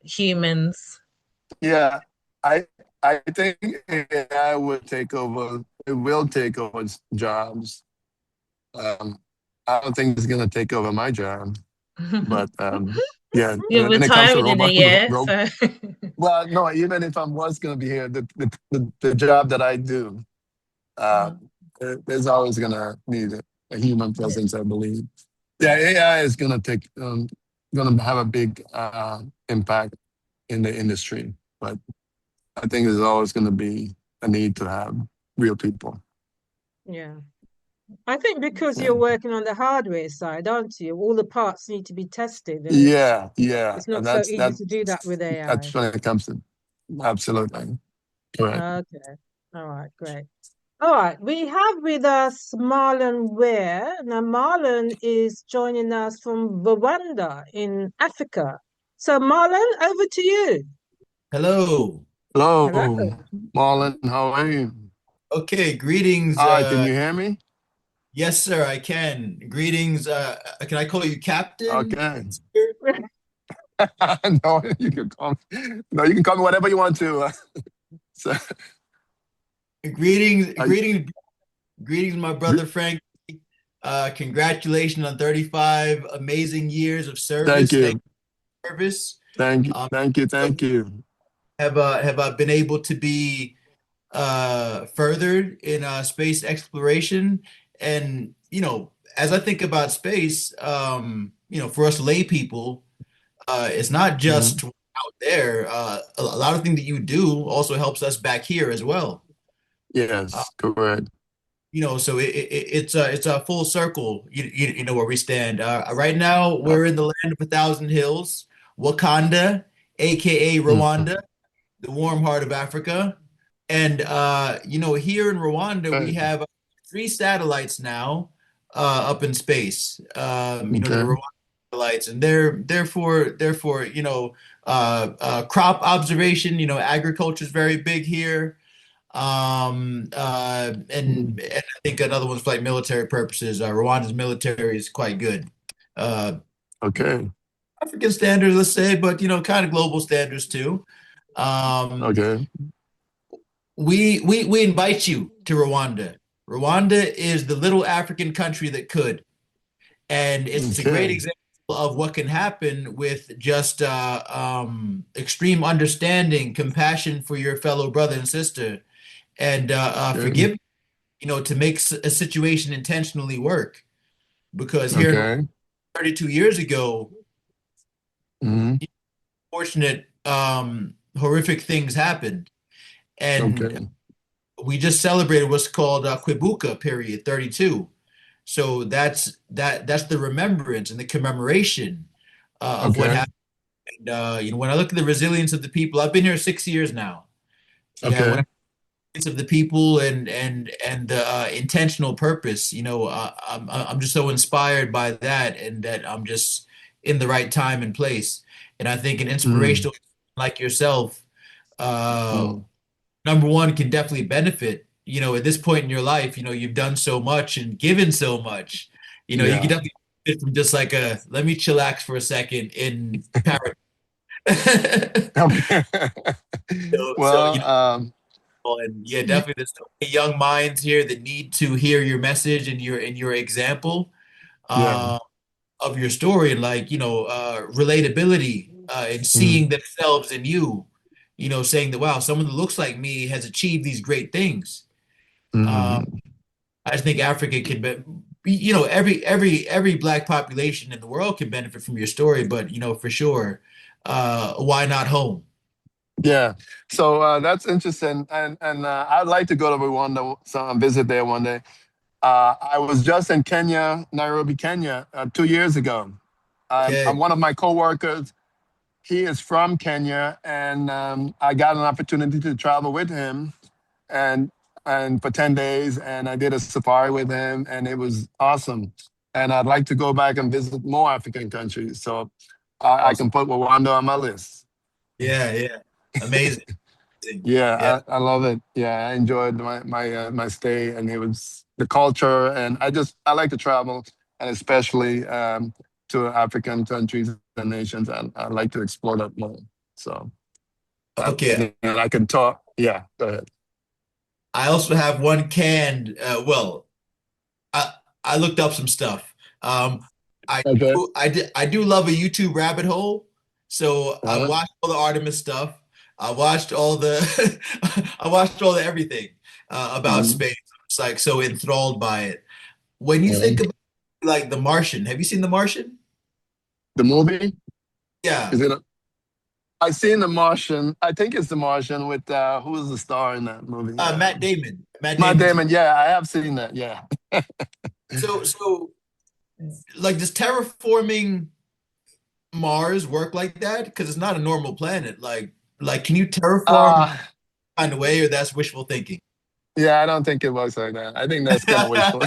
humans? Yeah, I think AI would take over. It will take over jobs. I don't think it's gonna take over my job, but yeah. You're When it comes to retiring in a year, so well, no. Even if I was gonna be here, the job that I do, there's always gonna need a human presence, I believe. Yeah, AI is gonna gonna have a big impact in the industry, but I think there's always going to be a need to have real people. Yeah. I think because you're working on the hardware side, aren't you? All the parts need to be tested, and Yeah. it's not so easy to do that with AI. That's when it comes to absolutely correct. Okay. All right, great. All right, we have with us Marlon Ware. Now, Marlon is joining us from Rwanda in Africa. So, Marlon, over to you. Hello. Hello, Hello. Marlon. How are you? Okay, greetings. All right, can you hear me? Yes, sir, I can. Greetings. Can I call you Captain? Okay. No, you can call me. No, you can call me whatever you want to. So, Greetings, I, greetings, my brother Frank. Congratulations on 35 amazing years of thank service. Thank you. you for service. Thank you. Um, Thank you. Thank you. have I been able to be furthered in space exploration? And as I think about space, for us lay people, it's not Mhm. just out there. A lot of things that you do also helps us back here as well. Yes, correct. So it's a full circle. You know where we stand. Right now, Uh, we're in the land of a thousand hills, Wakanda, aka mhm. Rwanda, the warm heart of Africa. And here in Rwanda, we Okay. have three satellites now up in space. The Okay. Rwanda satellites, and therefore, crop observation. Agriculture is very big here. And Mm. I think another one's for like military purposes. Rwanda's military is quite good. Uh, Okay. African standards, let's say, but kind of global standards too. Um, Okay. we invite you to Rwanda. Rwanda is the little African country that could, and it's a great Okay. example of what can happen with just extreme understanding, compassion for your fellow brother and sister, and Okay. forgiveness. To make a situation intentionally work. Because here in Okay. 32 years ago, Mhm. fortunate, horrific things happened, and Okay. we just celebrated what's called Kwibuka period 32. So that's the remembrance and the commemoration of what Okay. happened. When I look at the resilience of the people, I've been here 6 years now, and when Okay. of the people and the intentional purpose. I'm just so inspired by that, and that I'm just in the right time and place. And I think an Mm. inspirational like yourself, uh, Mm. number one, can definitely benefit. At this point in your life, you've done so much and given so much. You can Yeah. definitely benefit from just like a let me chillax for a second in paradise. Okay. So Well, and yeah, definitely there's so many young minds here that need to hear your message and your example yeah. uh, of your story, and like relatability and Mm. seeing themselves in you. Saying that wow, someone that looks like me has achieved these great things. Uh, Mhm. I just think Africa can every black population in the world can benefit from your story, but for sure, why not home? Yeah. So that's interesting, and I'd like to go to Rwanda, so visit there one day. I was just in Kenya, Nairobi, Kenya, 2 years ago. Okay. One of my coworkers, he is from Kenya, and I got an opportunity to travel with him, and and for 10 days, and I did a safari with him, and it was awesome. And I'd like to go back and visit more African countries, so I Awesome. can put Rwanda on my list. Yeah, yeah. Amazing. Yeah. Yeah, I love it. Yeah, I enjoyed my stay, and it was the culture, and I like to travel, and especially to African countries and nations, and I like to explore that more. So, Okay. and I can talk. Yeah, go ahead. I also have one canned. I I looked up some stuff. Um, Okay. I do love a YouTube rabbit hole. So I Uh, watched all the Artemis stuff. I watched all the I watched all the everything about mhm. space. It's like so enthralled by it. When you think about like The Martian, have you seen The Martian? The movie Yeah, is it? I seen The Martian. I think it's The Martian with who is the star in that movie? Matt Damon. Matt Matt Damon's. Damon. Yeah, I have seen that. Yeah. So like does terraforming Mars work like that? Because it's not a normal planet. Like can you terraform Uh find a way, or that's wishful thinking? Yeah, I don't think it works like that. I think that's kind of wishful.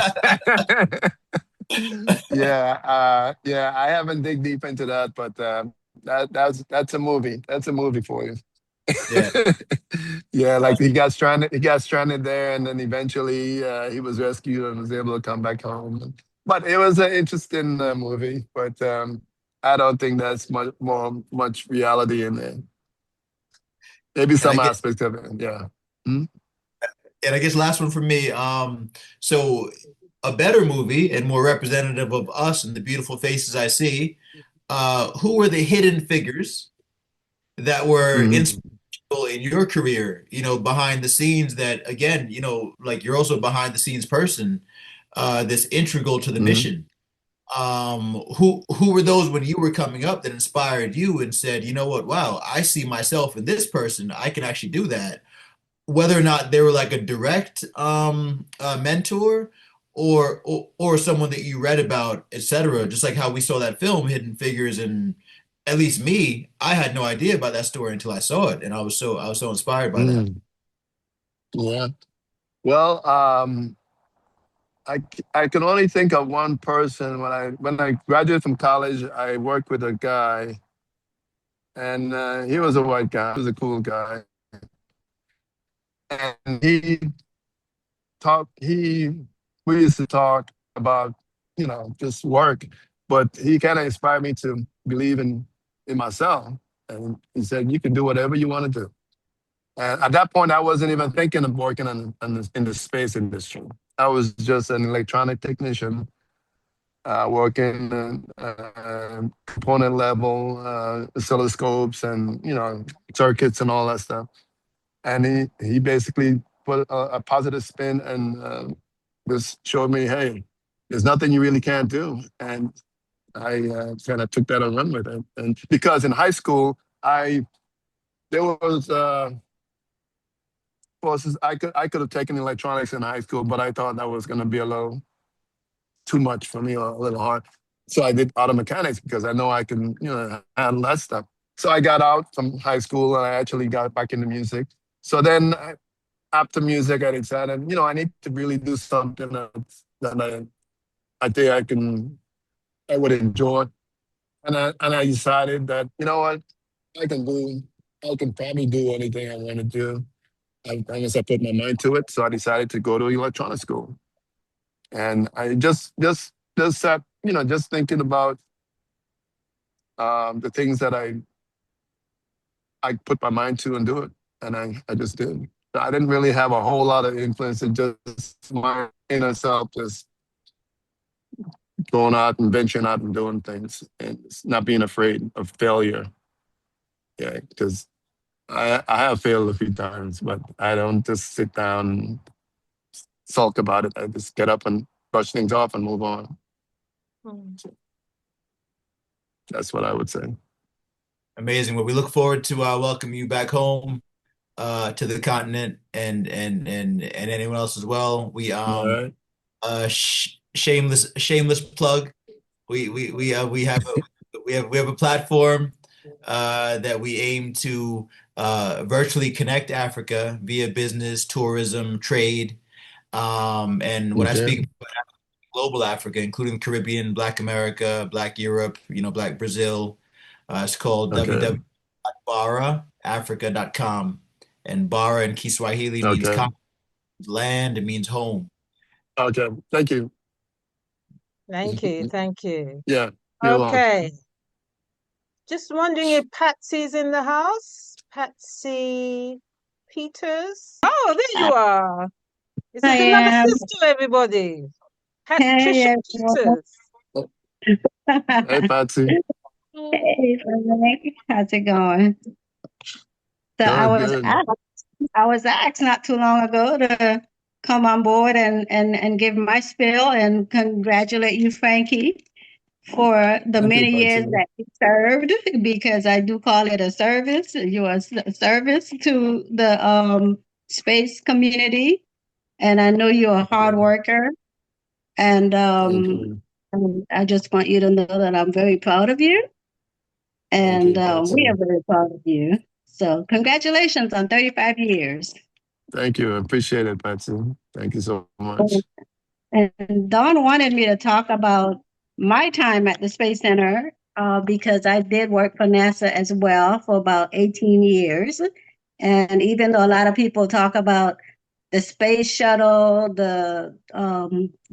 Yeah, yeah, I haven't dig deep into that, but that's a movie. That's a movie for you. Yeah. Yeah, like he got stranded. He got stranded there, and then eventually he was rescued and was able to come back home. But it was an interesting movie. But I don't think that's much reality in there. Maybe And I some get aspects of it. Yeah. Hmm? And I guess last one for me. So a better movie and more representative of us and the beautiful faces I see. Who were the hidden figures that were Mhm. inspirational in your career? You know, behind the scenes. That again, you know, like you're also a behind the scenes person. That's integral to the Mhm. mission. Who were those when you were coming up that inspired you and said, you know what, wow, I see myself in this person. I can actually do that, whether or not they were like a direct mentor or someone that you read about, etc. Just like how we saw that film Hidden Figures, and at least me, I had no idea about that story until I saw it, and I was so inspired by that. Mm. Yeah. Well, I can only think of one person. When I graduated from college, I worked with a guy, and he was a white guy. He was a cool guy, and he we used to talk about just work, but he kind of inspired me to believe in myself, and he said you can do whatever you want to do. And at that point, I wasn't even thinking of working in the space industry. I was just an electronic technician, working component level, oscilloscopes and circuits and all that stuff. And he basically put a positive spin and just showed me, hey, there's nothing you really can't do. And I kind of took that and run with it. And because in high school, there was courses I could have taken electronics in high school, but I thought that was going to be a little too much for me or a little hard. So I did auto mechanics because I know I can handle that stuff. So I got out from high school and I actually got back into music. So then after music, I decided, I need to really do something that I think I would enjoy. And I decided that, you know what, I can do, I can probably do anything I want to do. I guess I put my mind to it. So I decided to go to electronic school. And I just sat, just thinking about the things that I put my mind to and do it. And I just did. So I didn't really have a whole lot of influence. It just my inner self just going out and venturing out and doing things and not being afraid of failure. Yeah, because I have failed a few times, but I don't just sit down and sulk about it. I just get up and brush things off and move on. That's what I would say. Amazing. Well, we look forward to welcoming you back home to the continent and anyone else as well. We All right. shameless plug. We have a platform that we aim to virtually connect Africa via business, tourism, trade. And when I Okay. speak about global Africa, including Caribbean, Black America, Black Europe, Black Brazil, it's called Okay. www.baraafrica.com. And Bara in Kiswahili means Okay. land, it means home. Okay. Thank you. Thank you. Thank you. Yeah. You're welcome. Okay. Just wondering if Patsy's in the house. Patsy Peters. Oh, there you are. This is another sister, everybody. Patricia Peters. Hey, Patsy. Hey, Frank. How's it going? So Good. I was asked not too long ago to come on board and give my spiel and congratulate you, Frankie, for the Thank you, many years Patsy. that you served, because I do call it a service. You are a service to the space community, and I know you're a hard worker. And Thank you. I just want you to know that I'm very proud of you. Thank And you, Patsy. we are very proud of you. So congratulations on 35 years. Thank you. I appreciate it, Patsy. Thank you so much. And Dawn wanted me to talk about my time at the Space Center because I did work for NASA as well for about 18 years. And even though a lot of people talk about the space shuttle, the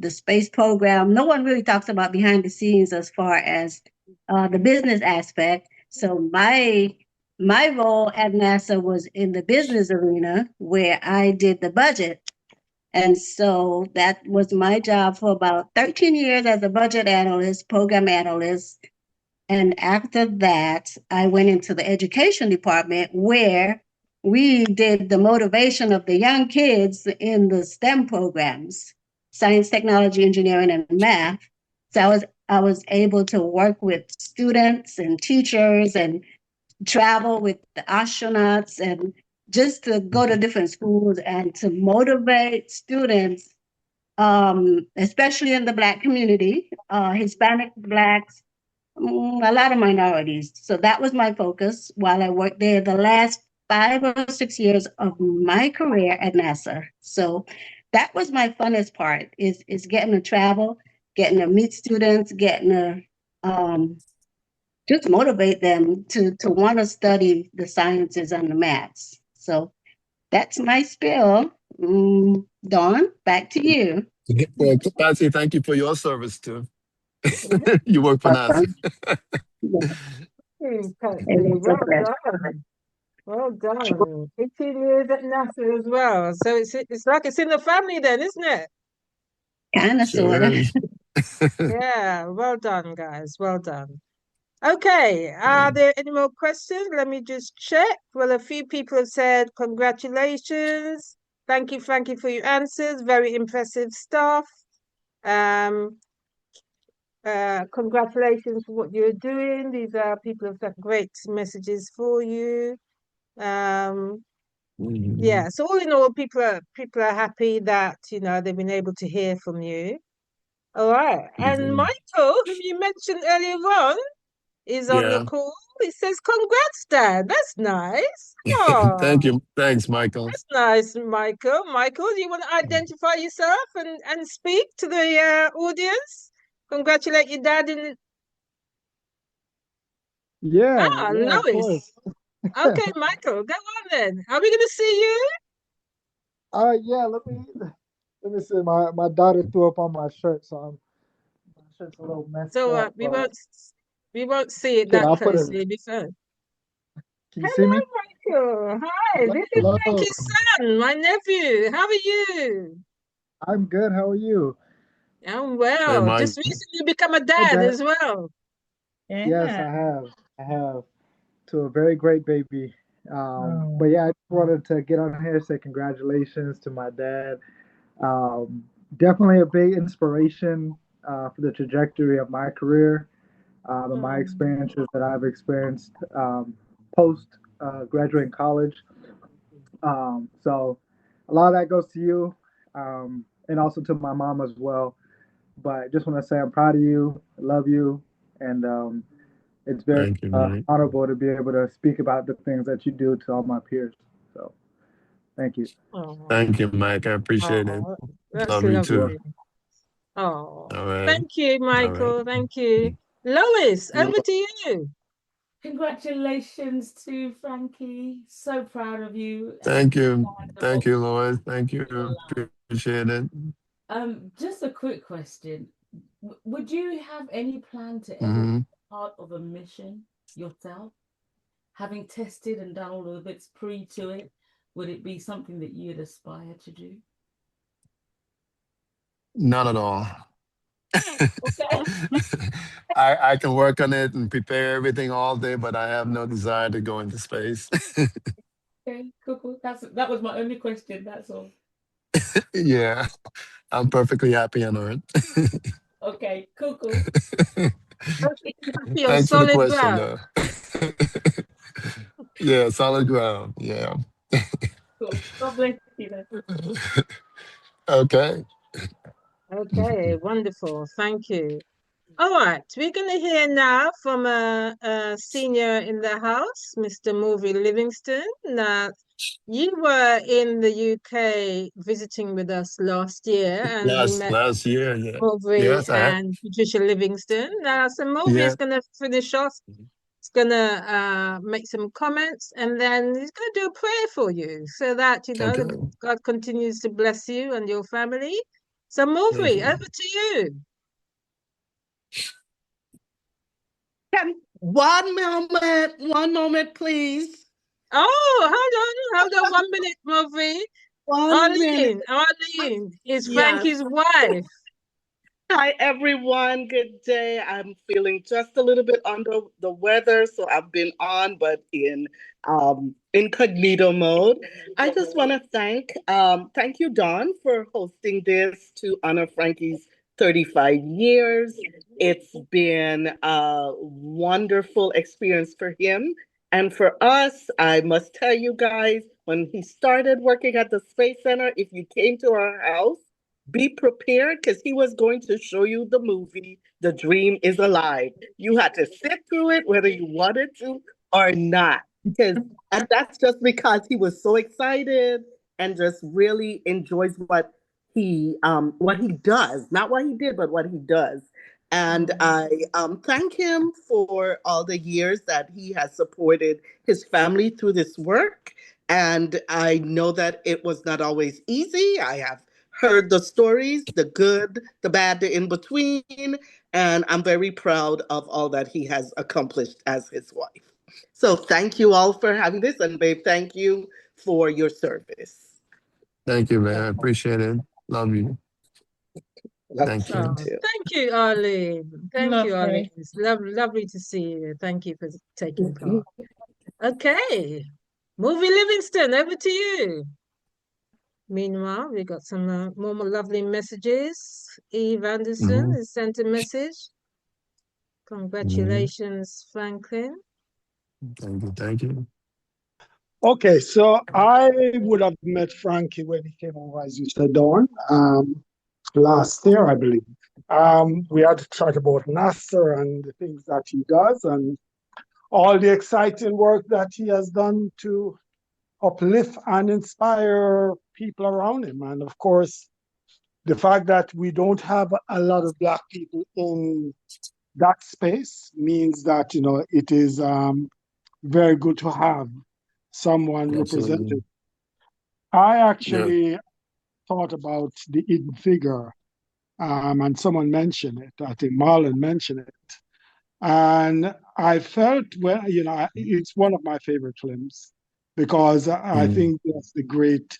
space program, no one really talks about behind the scenes as far as the business aspect. So my role at NASA was in the business arena, where I did the budget And so that was my job for about 13 years as a budget analyst, program analyst. And after that, I went into the education department where we did the motivation of the young kids in the STEM programs, science, technology, engineering, and math. So I was able to work with students and teachers and travel with the astronauts and just to go to different schools and to motivate students, especially in the Black community, Hispanic, Blacks, a lot of minorities. So that was my focus while I worked there the last 5 or 6 years of my career at NASA. So that was my funnest part is getting to travel, getting to meet students, getting to just motivate them to want to study the sciences and the maths. So that's my spiel. Dawn, back to you. Well, Patsy, thank you for your service too. You work for NASA. Well done. Well done. 18 years at NASA as well. So it's like it's in the family then, isn't it? Kind of, Sure sort of. is. Yeah, well done, guys. Well done. Okay, are there any more questions? Let me just check. Well, a few people have said congratulations. Thank you, Frankie, for your answers. Very impressive stuff. Congratulations for what you're doing. These are people who've got great messages for you. Yeah, so all in all, people are happy that they've been able to hear from you. All right, and Michael, whom you mentioned earlier on, is on the Yeah. call. He says, "Congrats, Dad. That's nice." Oh, Thank you. Thanks, Michael. that's nice, Michael. Michael, do you want to identify yourself and speak to the audience? Congratulate your dad in. Yeah, Ah, yeah, of course. Lois. Okay, Michael, go on then. Are we going to see you? Yeah, let me see. My daughter threw up on my shirt, so my shirt's a little messed So up. we But won't see it okay, that I'll put it. closely before. Can you see me? Hello, Michael. Hi, this is Hello. Frankie's son, my nephew. How are you? I'm good. How are you? I'm Hey, well. Mike. Just recently become a Hi, dad Dad. as well. Yes, Yeah. I have to a very great baby. But yeah, I just wanted to get on here and say congratulations to my dad. Definitely a big inspiration for the trajectory of my career, and my experiences that I've experienced post graduating college. So a lot of that goes to you, and also to my mom as well. But just want to say I'm proud of you, I love you, and it's very Thank you, Mike. honorable to be able to speak about the things that you do to all my peers. So thank you. Oh, Thank you, Mike. I appreciate it. that's Love you too. lovely. Oh, All right. thank you, All right. Michael. Thank you. Lois, You're over to you. Congratulations to Frankie. So proud of you. Thank you. Wonderful. Thank you, Lois. Thank you. Appreciate it. Just a quick question. Would you have any plan to ever hmm be part of a mission yourself? Having tested and done all of the bits pre to it, would it be something that you'd aspire to do? Not at all. Okay. I can work on it and prepare everything all day, but I have no desire to go into space. Okay, cool. That was my only question. That's all. Yeah, I'm perfectly happy on Earth. Okay, cool. Happy on Thanks for the solid question, ground. though. Yeah, solid ground. Yeah. Cool. God bless you then. Okay. Okay, wonderful. Thank you. All right, we're going to hear now from a senior in the house, Mr. Movie Livingston. Now, you were in the UK visiting with us last year, and we met Last year, yeah. Movie Yes, and Patricia Livingston. Now, so Movie yeah. is going to finish off. He's going to make some comments, and then he's going to do a prayer for you so that, Okay. God continues to bless you and your family. So, Movie, over to you. One moment, please. Oh, hold on 1 minute, Movie. Arlene, Arlene is Yes. Frankie's wife. Hi, everyone. Good day. I'm feeling just a little bit under the weather, so I've been on, but in incognito mode. I just want to thank you, Dawn, for hosting this to honor Frankie's 35 years. It's been a wonderful experience for him. And for us, I must tell you guys, when he started working at the Space Center, if you came to our house, be prepared because he was going to show you the movie The Dream is Alive. You had to sit through it whether you wanted to or not. And that's just because he was so excited and just really enjoys what he does, not what he did, but what he does. And I thank him for all the years that he has supported his family through this work. And I know that it was not always easy. I have heard the stories, the good, the bad, the in between, and I'm very proud of all that he has accomplished as his wife. So thank you all for having this, and babe, thank you for your service. Thank you, man. I appreciate it. Love you. Thank you. Thank you, Arlene. Thank you, Arlene. It's lovely to see you. Thank you for taking part. Okay, Movie Livingston, over to you. Meanwhile, we got some more lovely messages. Eve Anderson has sent a message. Congratulations, Franklin. Thank you. Thank you. Okay, so I would have met Frankie when he came over, as you said, Dawn, last year, I believe. We had to chat about NASA and the things that he does and all the exciting work that he has done to uplift and inspire people around him. And of course, the fact that we don't have a lot of Black people in that space means that, it is very good to have someone represented. I actually thought about the hidden figure, and someone mentioned it. I think Marlon mentioned it. And I felt, well, it's one of my favorite films because I think that's the great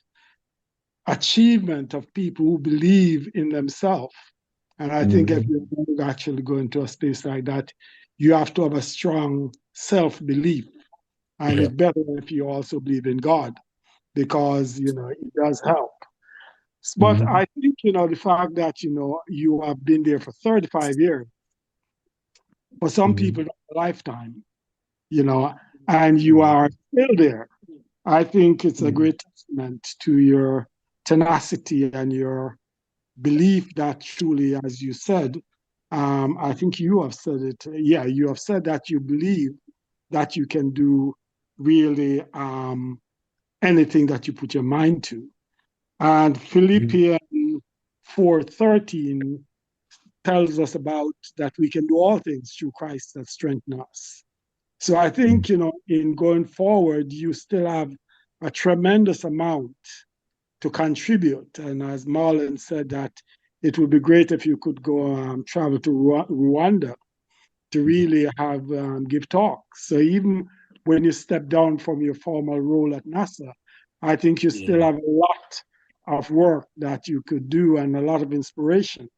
achievement of people who believe in themselves. And I think if you're actually going to a space like that, you have to have a strong self-belief. And it's better if you also believe in God because, it does help. But I think, the fact that, you have been there for 35 years, for some people, a lifetime, and you are still there. I think it's a great testament to your tenacity and your belief that truly, as you said, I think you have said it. Yeah, you have said that you believe that you can do really anything that you put your mind to. And Philippians 4:13 tells us about that we can do all things through Christ that strengthens us. So I think, in going forward, you still have a tremendous amount to contribute. And as Marlon said, that it would be great if you could go travel to Rwanda to really have give talks. So even when you step down from your formal role at NASA, I think you still have a lot of work that you could do and a lot of inspiration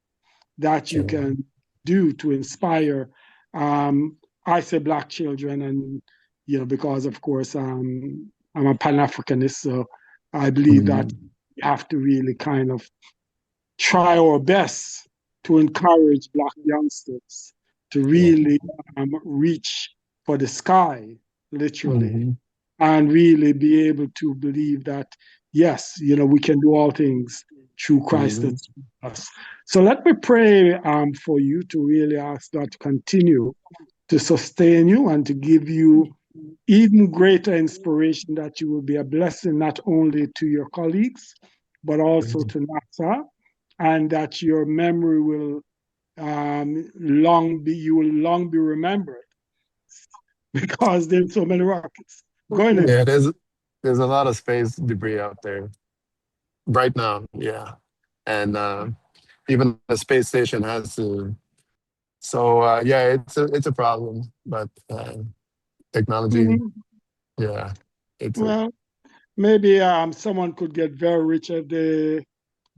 that you can do to inspire, I say Black children, and because of course I'm a Pan-Africanist, so I believe that we have to really kind of try our best to encourage Black youngsters to really reach for the sky, literally, and really be able to believe that, yes, we can do all things through Christ that's in us. So let me pray for you to really ask God to continue to sustain you and to give you even greater inspiration, that you will be a blessing not only to your colleagues, but also to NASA, and that your memory will long be remembered because there's so many rockets going in. Yeah, there's a lot of space debris out there right now. Yeah, and even the space station has to. So yeah, it's a problem, but technology, yeah, it's well. maybe someone could get very rich if they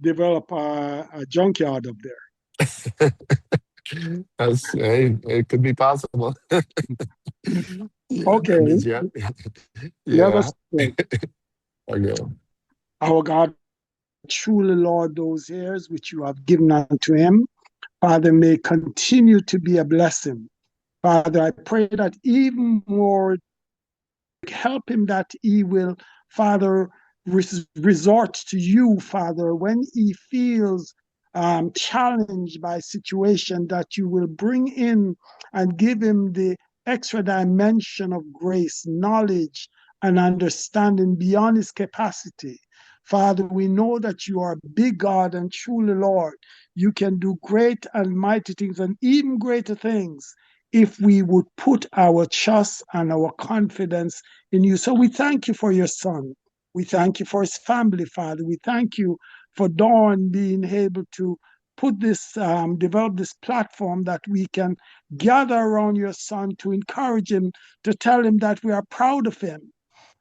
develop a junkyard up there. Hey, it could be possible. Yeah, Okay, yeah, let yeah. us pray. Okay. Our God, truly, Lord, those heirs which you have given unto him, Father, may continue to be a blessing. Father, I pray that even more help him that he will, Father, resort to you, Father, when he feels challenged by situation, that you will bring in and give him the extra dimension of grace, knowledge, and understanding beyond his capacity. Father, we know that you are big God and truly, Lord, you can do great and mighty things and even greater things if we would put our trust and our confidence in you. So we thank you for your son. We thank you for his family, Father. We thank you for Dawn being able to put this, develop this platform that we can gather around your son to encourage him, to tell him that we are proud of him.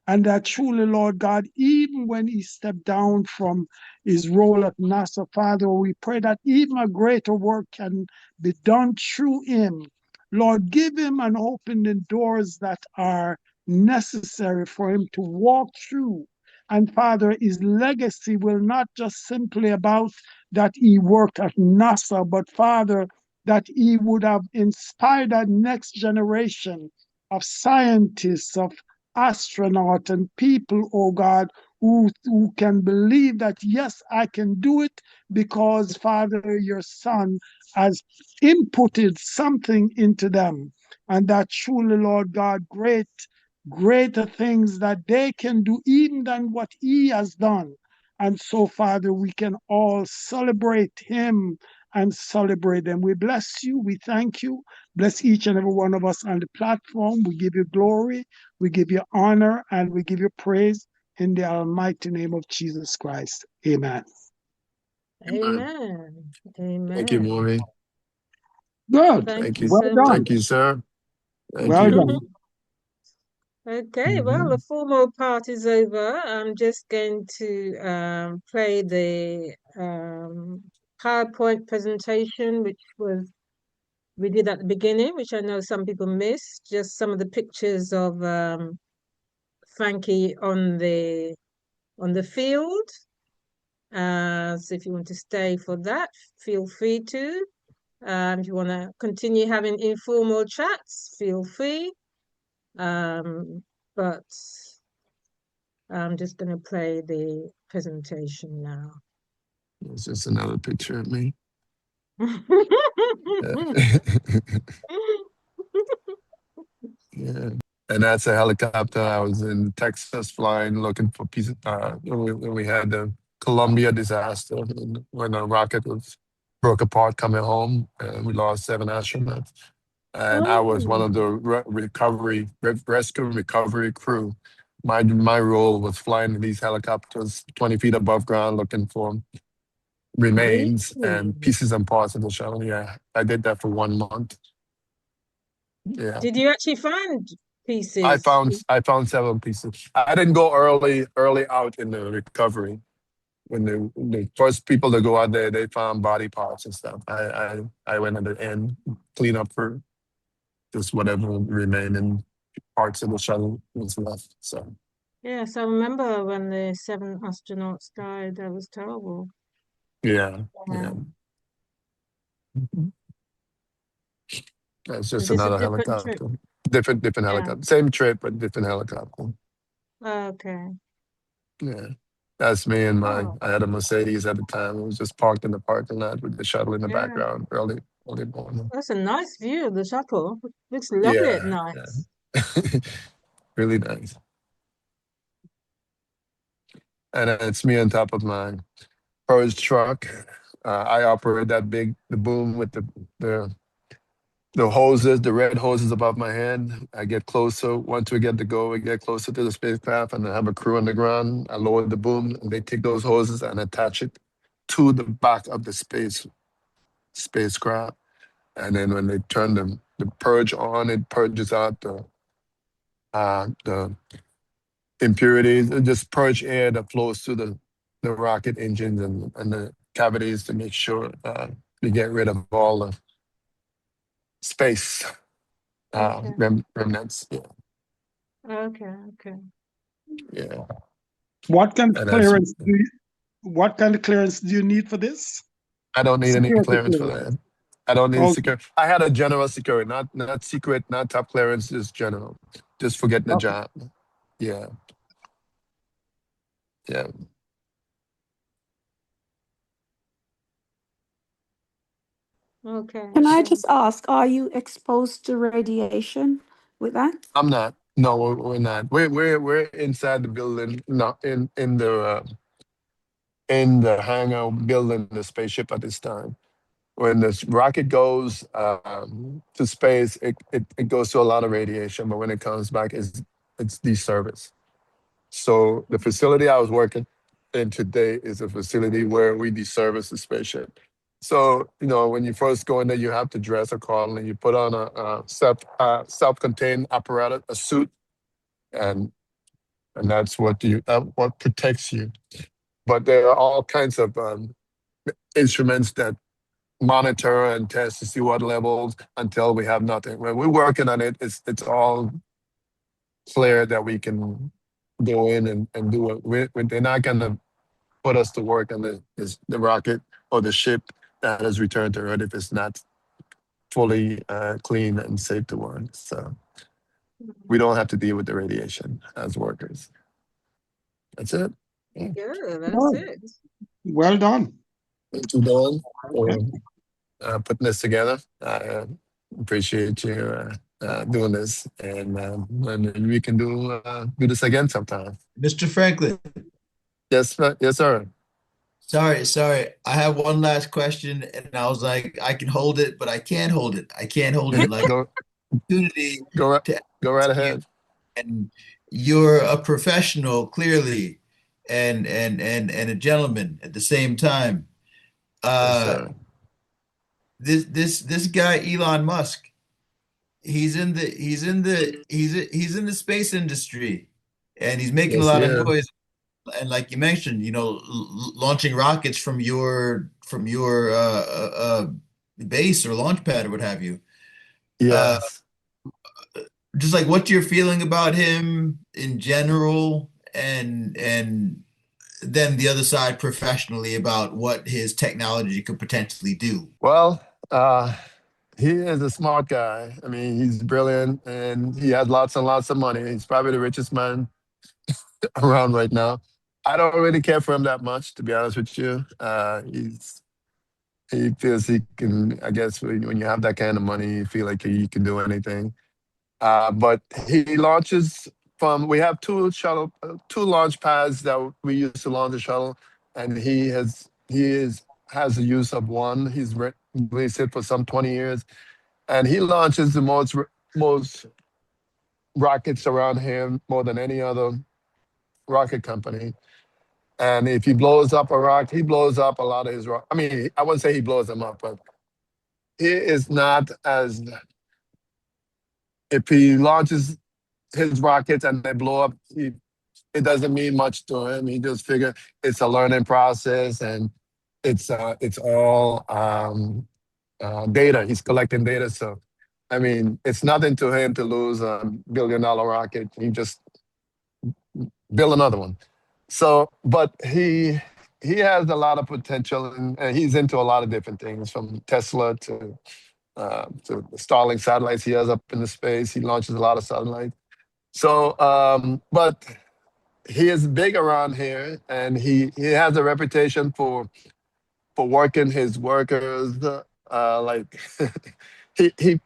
And that truly, Lord God, even when he stepped down from his role at NASA, Father, we pray that even a greater work can be done through him. Lord, give him and open the doors that are necessary for him to walk through. And Father, his legacy will not just simply about that he worked at NASA, but Father, that he would have inspired that next generation of scientists, of astronauts and people, oh God, who can believe that, yes, I can do it because, Father, your son has inputted something into them. And that truly, Lord God, greater things that they can do even than what he has done. And so, Father, we can all celebrate him and celebrate them. We bless you. We thank you. Bless each and every one of us on the platform. We give you glory. We give you honor and we give you praise in the almighty name of Jesus Christ. Amen. Amen. Thank you, Amen. Maureen. Good. Thank Thank you you. Well so done. Thank much. you, sir. Thank Well you. done. Okay, well, the formal part is over. I'm just going to play the PowerPoint presentation, which we did at the beginning, which I know some people missed. Just some of the pictures of Frankie on the field. So if you want to stay for that, feel free to. If you want to continue having informal chats, feel free. But I'm just going to play the presentation now. It's just another picture of me. Yeah. And that's a helicopter. I was in Texas flying, looking for pieces. When we had the Columbia disaster, when a rocket broke apart coming home, and we lost 7 astronauts. And I was one Oh, of the rescue recovery crew. My role was flying these helicopters 20 feet above ground, looking for really? remains and pieces and parts of the shuttle. Yeah, I did that for 1 month. Yeah. Did you actually find I pieces? found several pieces. I didn't go early out in the recovery. When the first people to go out there, they found body parts and stuff. I went at the end, clean up for just whatever remaining parts of the shuttle was left. So Yes, I remember when the 7 astronauts died. That was terrible. yeah, Yeah. yeah. That's Was just this a another different trip? helicopter. Different Yeah. helicopter. Same trip, but different helicopter. Okay. Yeah. That's me and Oh, I had a Mercedes at the time. It was just parked in the parking lot with the shuttle in the yeah. background, early morning. That's a nice view of the shuttle. Looks lovely at Yeah, night. yeah. Really nice. And it's me on top of my purge truck. I operate the boom with the hoses, the red hoses above my head. I get closer. Once we get to go, we get closer to the spacecraft, and I have a crew on the ground. I lower the boom, and they take those hoses and attach it to the back of the spacecraft. And then when they turn the purge on, it purges out the impurities, and just purge air that flows through the rocket engines and the cavities to make sure we get rid of all the space Okay. remnants. Yeah. Okay. Okay. Yeah. What kind of And clearance what kind of clearance do you need for this? I don't need any Security clearance for clearance. that. I don't need Okay. security. I had a general security, not secret, not top clearance, just general. Just for getting the Okay. job. Yeah. Yeah. Okay. Can I Okay. just ask, are you exposed to radiation with that? I'm not. No, we're not. We're inside the building, not in the hangar building the spaceship at this time. When this rocket goes to space, it goes through a lot of radiation, but when it comes back, it's deserviced. So the facility I was working in today is a facility where we deservice the spaceship. So when you first go in there, you have to dress accordingly. You put on a self-contained apparatus, a suit, and that's what protects you. But there are all kinds of instruments that monitor and test to see what levels until we have nothing. When we're working on it, it's all clear that we can go in and do it. They're not going to put us to work on the rocket or the ship that has returned to Earth if it's not fully clean and safe to work. So we don't have to deal with the radiation as workers. That's it. Yeah. Good. That's Well, it. well done. Thank you, Dawn, for Okay. putting this together. I appreciate you doing this, and we can do this again sometime. Mr. Franklin, Yes, yes, sir. sorry. I have one last question, and I was like, I can hold it, but I can't hold it. I can't hold it. Like Go, opportunity go, to go right ask you, ahead. and you're a professional, clearly, and a gentleman at the same time. Yes, Uh, sir. this guy Elon Musk, he's in the space industry, and he's making a Yes, lot of yeah. noise. And like you mentioned, launching rockets from your base or launch pad or what have you. Uh, Yes. just like what you're feeling about him in general, and then the other side professionally about what his technology could potentially do. Well, he is a smart guy. I mean, he's brilliant, and he has lots and lots of money. He's probably the richest man around right now. I don't really care for him that much, to be honest with you. He feels he can. I guess when you have that kind of money, you feel like you can do anything. But he launches from. We have two launch pads that we use to launch the shuttle, and has the use of one. He's released it for some 20 years, and he launches the most rockets around here more than any other rocket company. And if he blows up a rock, he blows up a lot of his rock. I mean, I wouldn't say he blows them up, but he is not as. If he launches his rockets and they blow up, it doesn't mean much to him. He just figure it's a learning process, and it's all data. He's collecting data, so I mean, it's nothing to him to lose a $1 billion rocket. He just build another one. So, but he has a lot of potential, and he's into a lot of different things, from Tesla to the Starlink satellites he has up in the space. He launches a lot of satellites. So, but he is big around here, and he has a reputation for working his workers. Like he he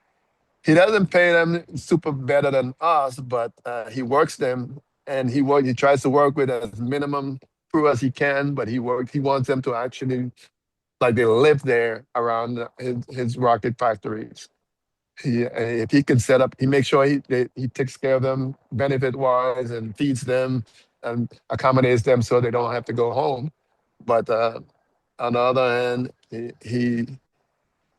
he doesn't pay them super better than us, but he works them, and he tries to work with as minimum crew as he can. But he wants them to actually, like, they live there around his rocket factories. If he can set up, he makes sure he takes care of them benefit wise, and feeds them and accommodates them so they don't have to go home. But on the other hand, he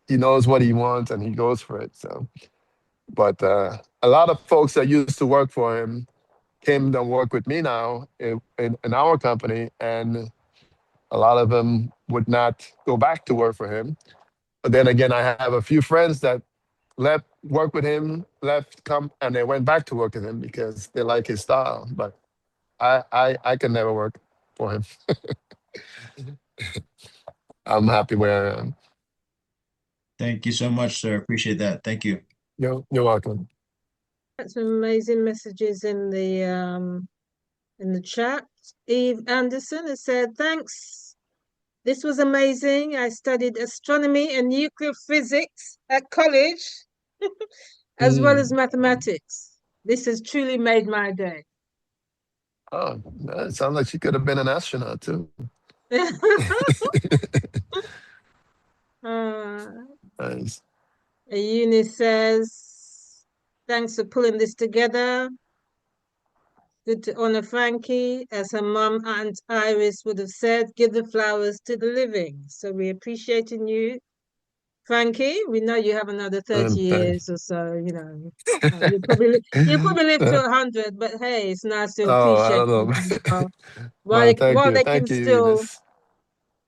knows what he wants, and he goes for it. So, but a lot of folks that used to work for him came to work with me now in our company, and a lot of them would not go back to work for him. But then again, I have a few friends that left work with him, and they went back to work with him because they like his style. But I can never work for him. I'm happy where I am. Thank you so much, sir. Appreciate that. Thank you. You're welcome. That's some amazing messages in the chat. Eve Anderson has said, thanks. This was amazing. I studied astronomy and nuclear physics at college, as well as mathematics. This has truly made my day. Oh, it sounds like she could have been an astronaut too. Nice. Eunice says, thanks for pulling this together. Good to honor Frankie. As her mum, Aunt Iris, would have said, give the flowers to the living. So we're appreciating you, Frankie. We know you have another 30 years or so, you know. You'll probably live to 100, but hey, it's nice to appreciate I don't people know. while they can Thank you, still Eunice.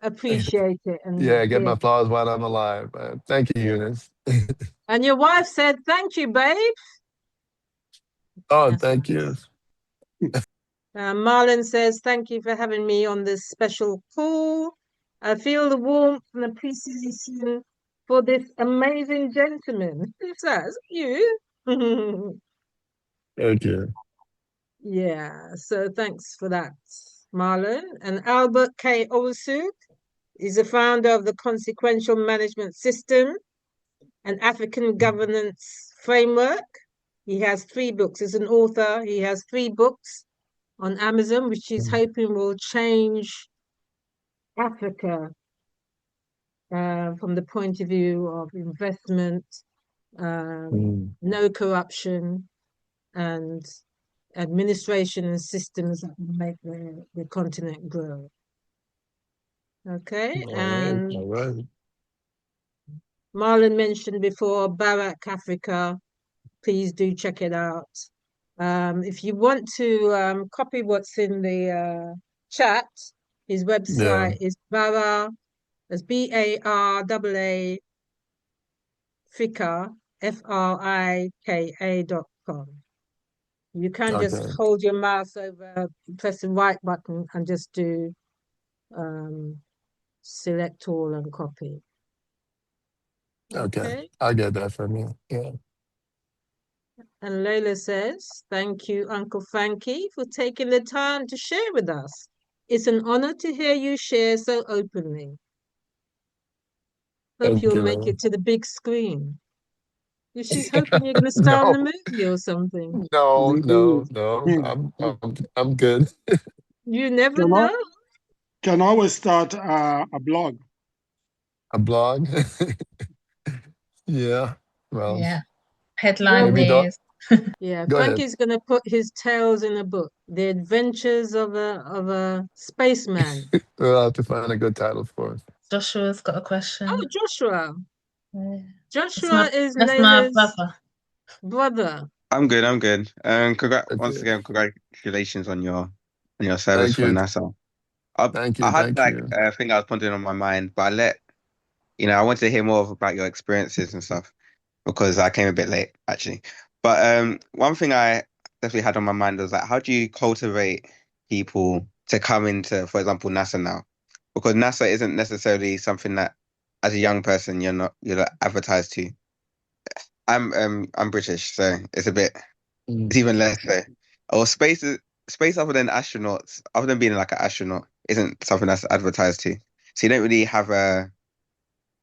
appreciate it. And Yeah, get my applause while I'm alive. Thank you, Eunice. And your wife said, thank you, babe. Oh, thank you. Marlon says, thank you for having me on this special call. I feel the warmth and appreciation for this amazing gentleman. Who's that? Is it you? Thank you. Yeah, so thanks for that, Marlon. And Albert K. Owusu is the founder of the Consequential Management System, an African governance framework. He has 3 books. As an author, he has 3 books on Amazon, which he's hoping will change Africa from the point of view of investment, no corruption, and administration and systems that will make the continent grow. Okay, and all right. Marlon mentioned before Barak Africa. Please do check it out. If you want to copy what's in the chat, his website is Bara, that's BARAA Frika, FRIKA.com. You can just hold your mouse over, press the right button, and just do select all and copy. Okay. I'll get that from you. Yeah. And Layla says, thank you, Uncle Frankie, for taking the time to share with us. It's an honor to hear you share so openly. Hope you'll make it to the big screen. She's hoping you're going to star in a movie or something. No. I'm good. You never know. Can always start a blog. A blog? Yeah. Well. Yeah. Headline news. Yeah, Go Frankie's going to put his tales in a book. The Adventures of a Spaceman. We'll have to find a good title for it. Joshua's got a question. Oh, Joshua. Yeah. Joshua is that's Layla's my brother. I'm good. Once again, congratulations on your service Thank for you. NASA. Thank you. I had Thank you. a thing I was pondering on my mind, but I wanted to hear more about your experiences and stuff because I came a bit late actually. But one thing I definitely had on my mind was like, how do you cultivate people to come into, for example, NASA now? Because NASA isn't necessarily something that, as a young person, you're not advertised to. I'm British, so it's even less so. Or space other than astronauts, other than being like an astronaut, isn't something that's advertised to. So you don't really have a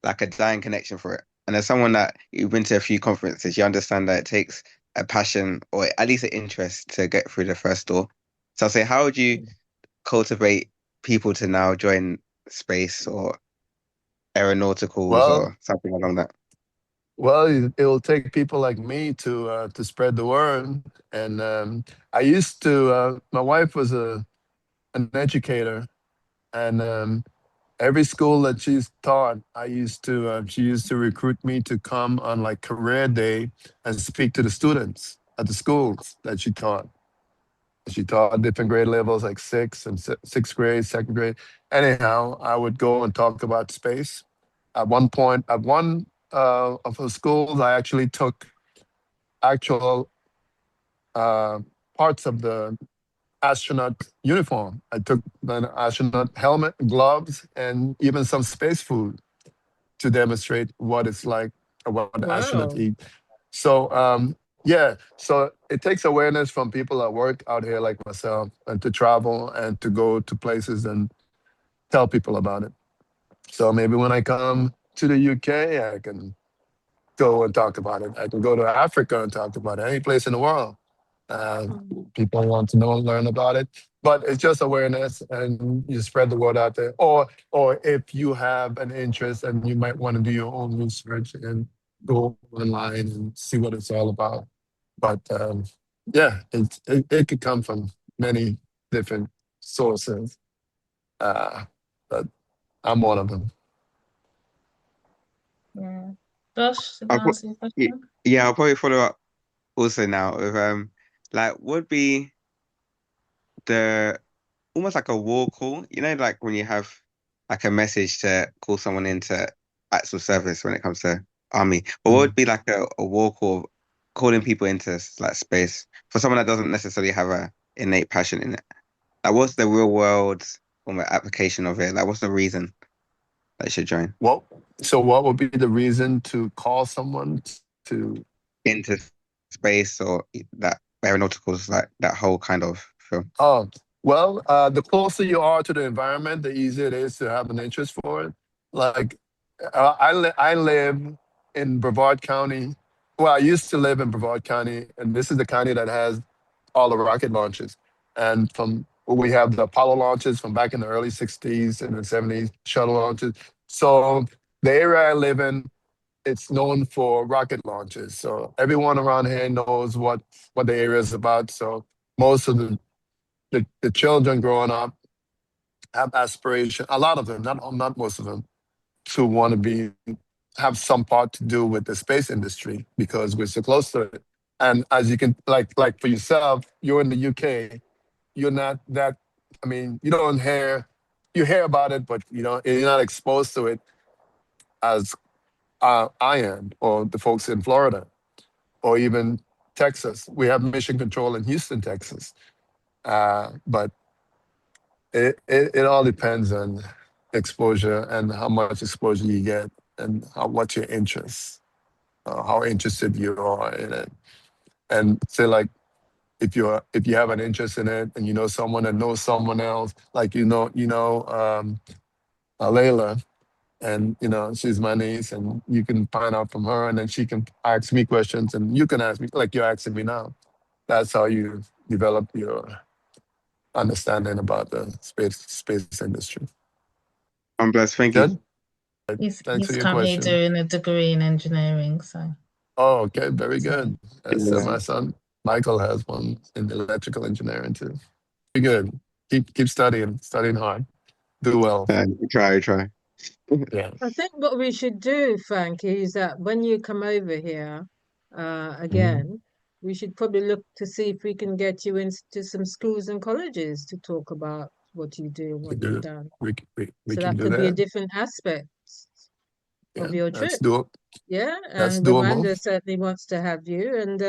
dying connection for it. And as someone that you've been to a few conferences, you understand that it takes a passion or at least an interest to get through the first door. So I'll say, how would you cultivate people to now join space or aeronauticals or something along that? Well, it will take people like me to spread the word. And I used to. My wife was an educator, and every school that she's taught, she used to recruit me to come on like career day and speak to the students at the schools that she taught. She taught different grade levels, like sixth grade, second grade. Anyhow, I would go and talk about space. At one point, at one of her schools, I actually took actual uh, parts of the astronaut uniform. I took an astronaut helmet, gloves, and even some space food to demonstrate what it's like, what the astronauts Wow. eat. So yeah, so it takes awareness from people that work out here like myself, and to travel and to go to places and tell people about it. So maybe when I come to the UK, I can go and talk about it. I can go to Africa and talk about it. Any place in the world, uh, people want to know and learn about it. But it's just awareness, and you spread the word out there. Or if you have an interest and you might want to do your own research and go online and see what it's all about. But yeah, it could come from many different sources. But I'm one of them. Yeah. Josh, did I I'll put, answer your question? yeah, I'll probably follow up also now with like would be the almost like a war call, you know, like when you have like a message to call someone into actual service when it comes to army. But what would be like a war call, calling people into like space for someone that doesn't necessarily have a innate passion in it? Like what's the real world application of it? Like what's the reason they should join? So what would be the reason to call someone to into space or that aeronauticals, like that whole kind of film? Oh, well, the closer you are to the environment, the easier it is to have an interest for it. Like, I live in Brevard County. Well, I used to live in Brevard County, and this is the county that has all the rocket launches. And we have the Apollo launches from back in the early 60s and the 70s, shuttle launches. So the area I live in, it's known for rocket launches. So everyone around here knows what the area is about. So most of the children growing up have aspiration, a lot of them, not most of them, to want to have some part to do with the space industry because we're so close to it. And as you can, like for yourself, you're in the UK, you're not that, I mean, you hear about it, but you're not exposed to it as I am, or the folks in Florida, or even Texas. We have mission control in Houston, Texas. But it all depends on exposure and how much exposure you get and what's your interest, how interested you are in it. And say like if you have an interest in it and you know someone that knows someone else, like Layla, and she's my niece, and you can find out from her, and then she can ask me questions, and you can ask me like you're asking me now. That's how you develop your understanding about the space industry. I'm blessed. Thank you. He's Thanks for your currently question. doing a degree in engineering, so. Oh, okay, very good. So Yeah. my son Michael has one in electrical engineering too. Very good. Keep studying hard. Do well. Try. Yeah. I think what we should do, Frankie, is that when you come over here again, we should probably look to see if we can get you into some schools and colleges to talk about what you do and what you've done. We So can that do could be a that. different aspect of your That's trip. doable. Yeah, That's and doable. Amanda certainly wants to have you, and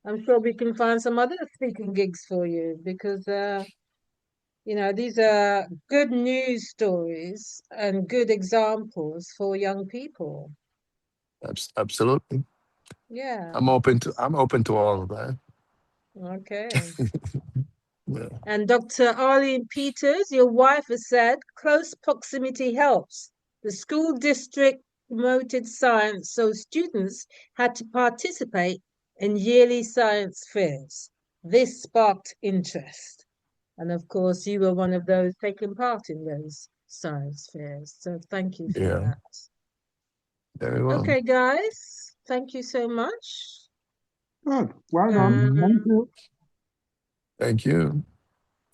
I'm sure we can find some other speaking gigs for you because these are good news stories and good examples for young people. Absolutely. Yeah. I'm open to all of that. Okay. Yeah. And Dr. Arlene Peters, your wife has said close proximity helps. The school district promoted science, so students had to participate in yearly science fairs. This sparked interest. And of course, you were one of those taking part in those science fairs. So thank you for that. Very well. Okay, guys. Thank you so much. Good. Well done. Thank you. Thank you.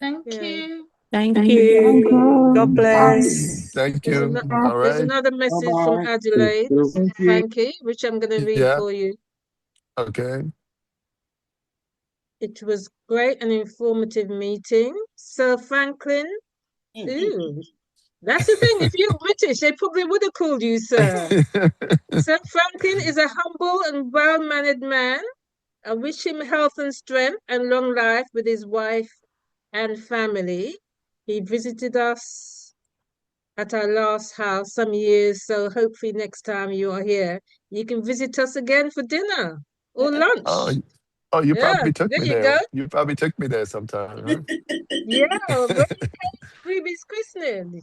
Thank Yeah. you. Thank Thank you. you. God bless. Thank you. All There's right. another message from Bye-bye. Adelaide, Thank you. Frankie, which I'm going to read Yeah. for you. Okay. It was great and informative meeting. Sir Franklin, ooh, that's the thing. If you're British, they probably would have called you sir. Sir Franklin is a humble and well-mannered man. I wish him health and strength and long life with his wife and family. He visited us at our last house some years, so hopefully next time you are here, you can visit us again for dinner or lunch. Oh, you Yeah, probably took there me you there. go. You probably took me there sometime, huh? Yeah, when you came to Ruby's christening.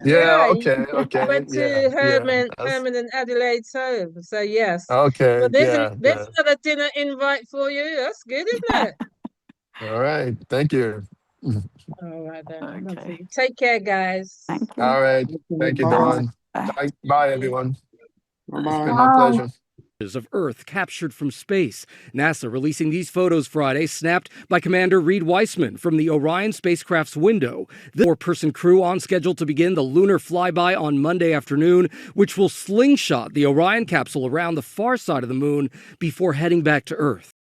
Yeah, Yeah, okay, you okay, went to Herman and Adelaide's home. So yes. okay, Well, there's yeah, yeah. another dinner invite for you. That's good, isn't it? All right, thank you. All right then. Okay. Lovely. Take care, guys. Thank you. All right, thank you, Dawn. Bye, everyone. It's been my pleasure. Of Earth captured from space. NASA releasing these photos Friday, snapped by Commander Reed Weissman from the Orion spacecraft's window. The 4-person crew on schedule to begin the lunar flyby on Monday afternoon, which will slingshot the Orion capsule around the far side of the moon before heading back to Earth.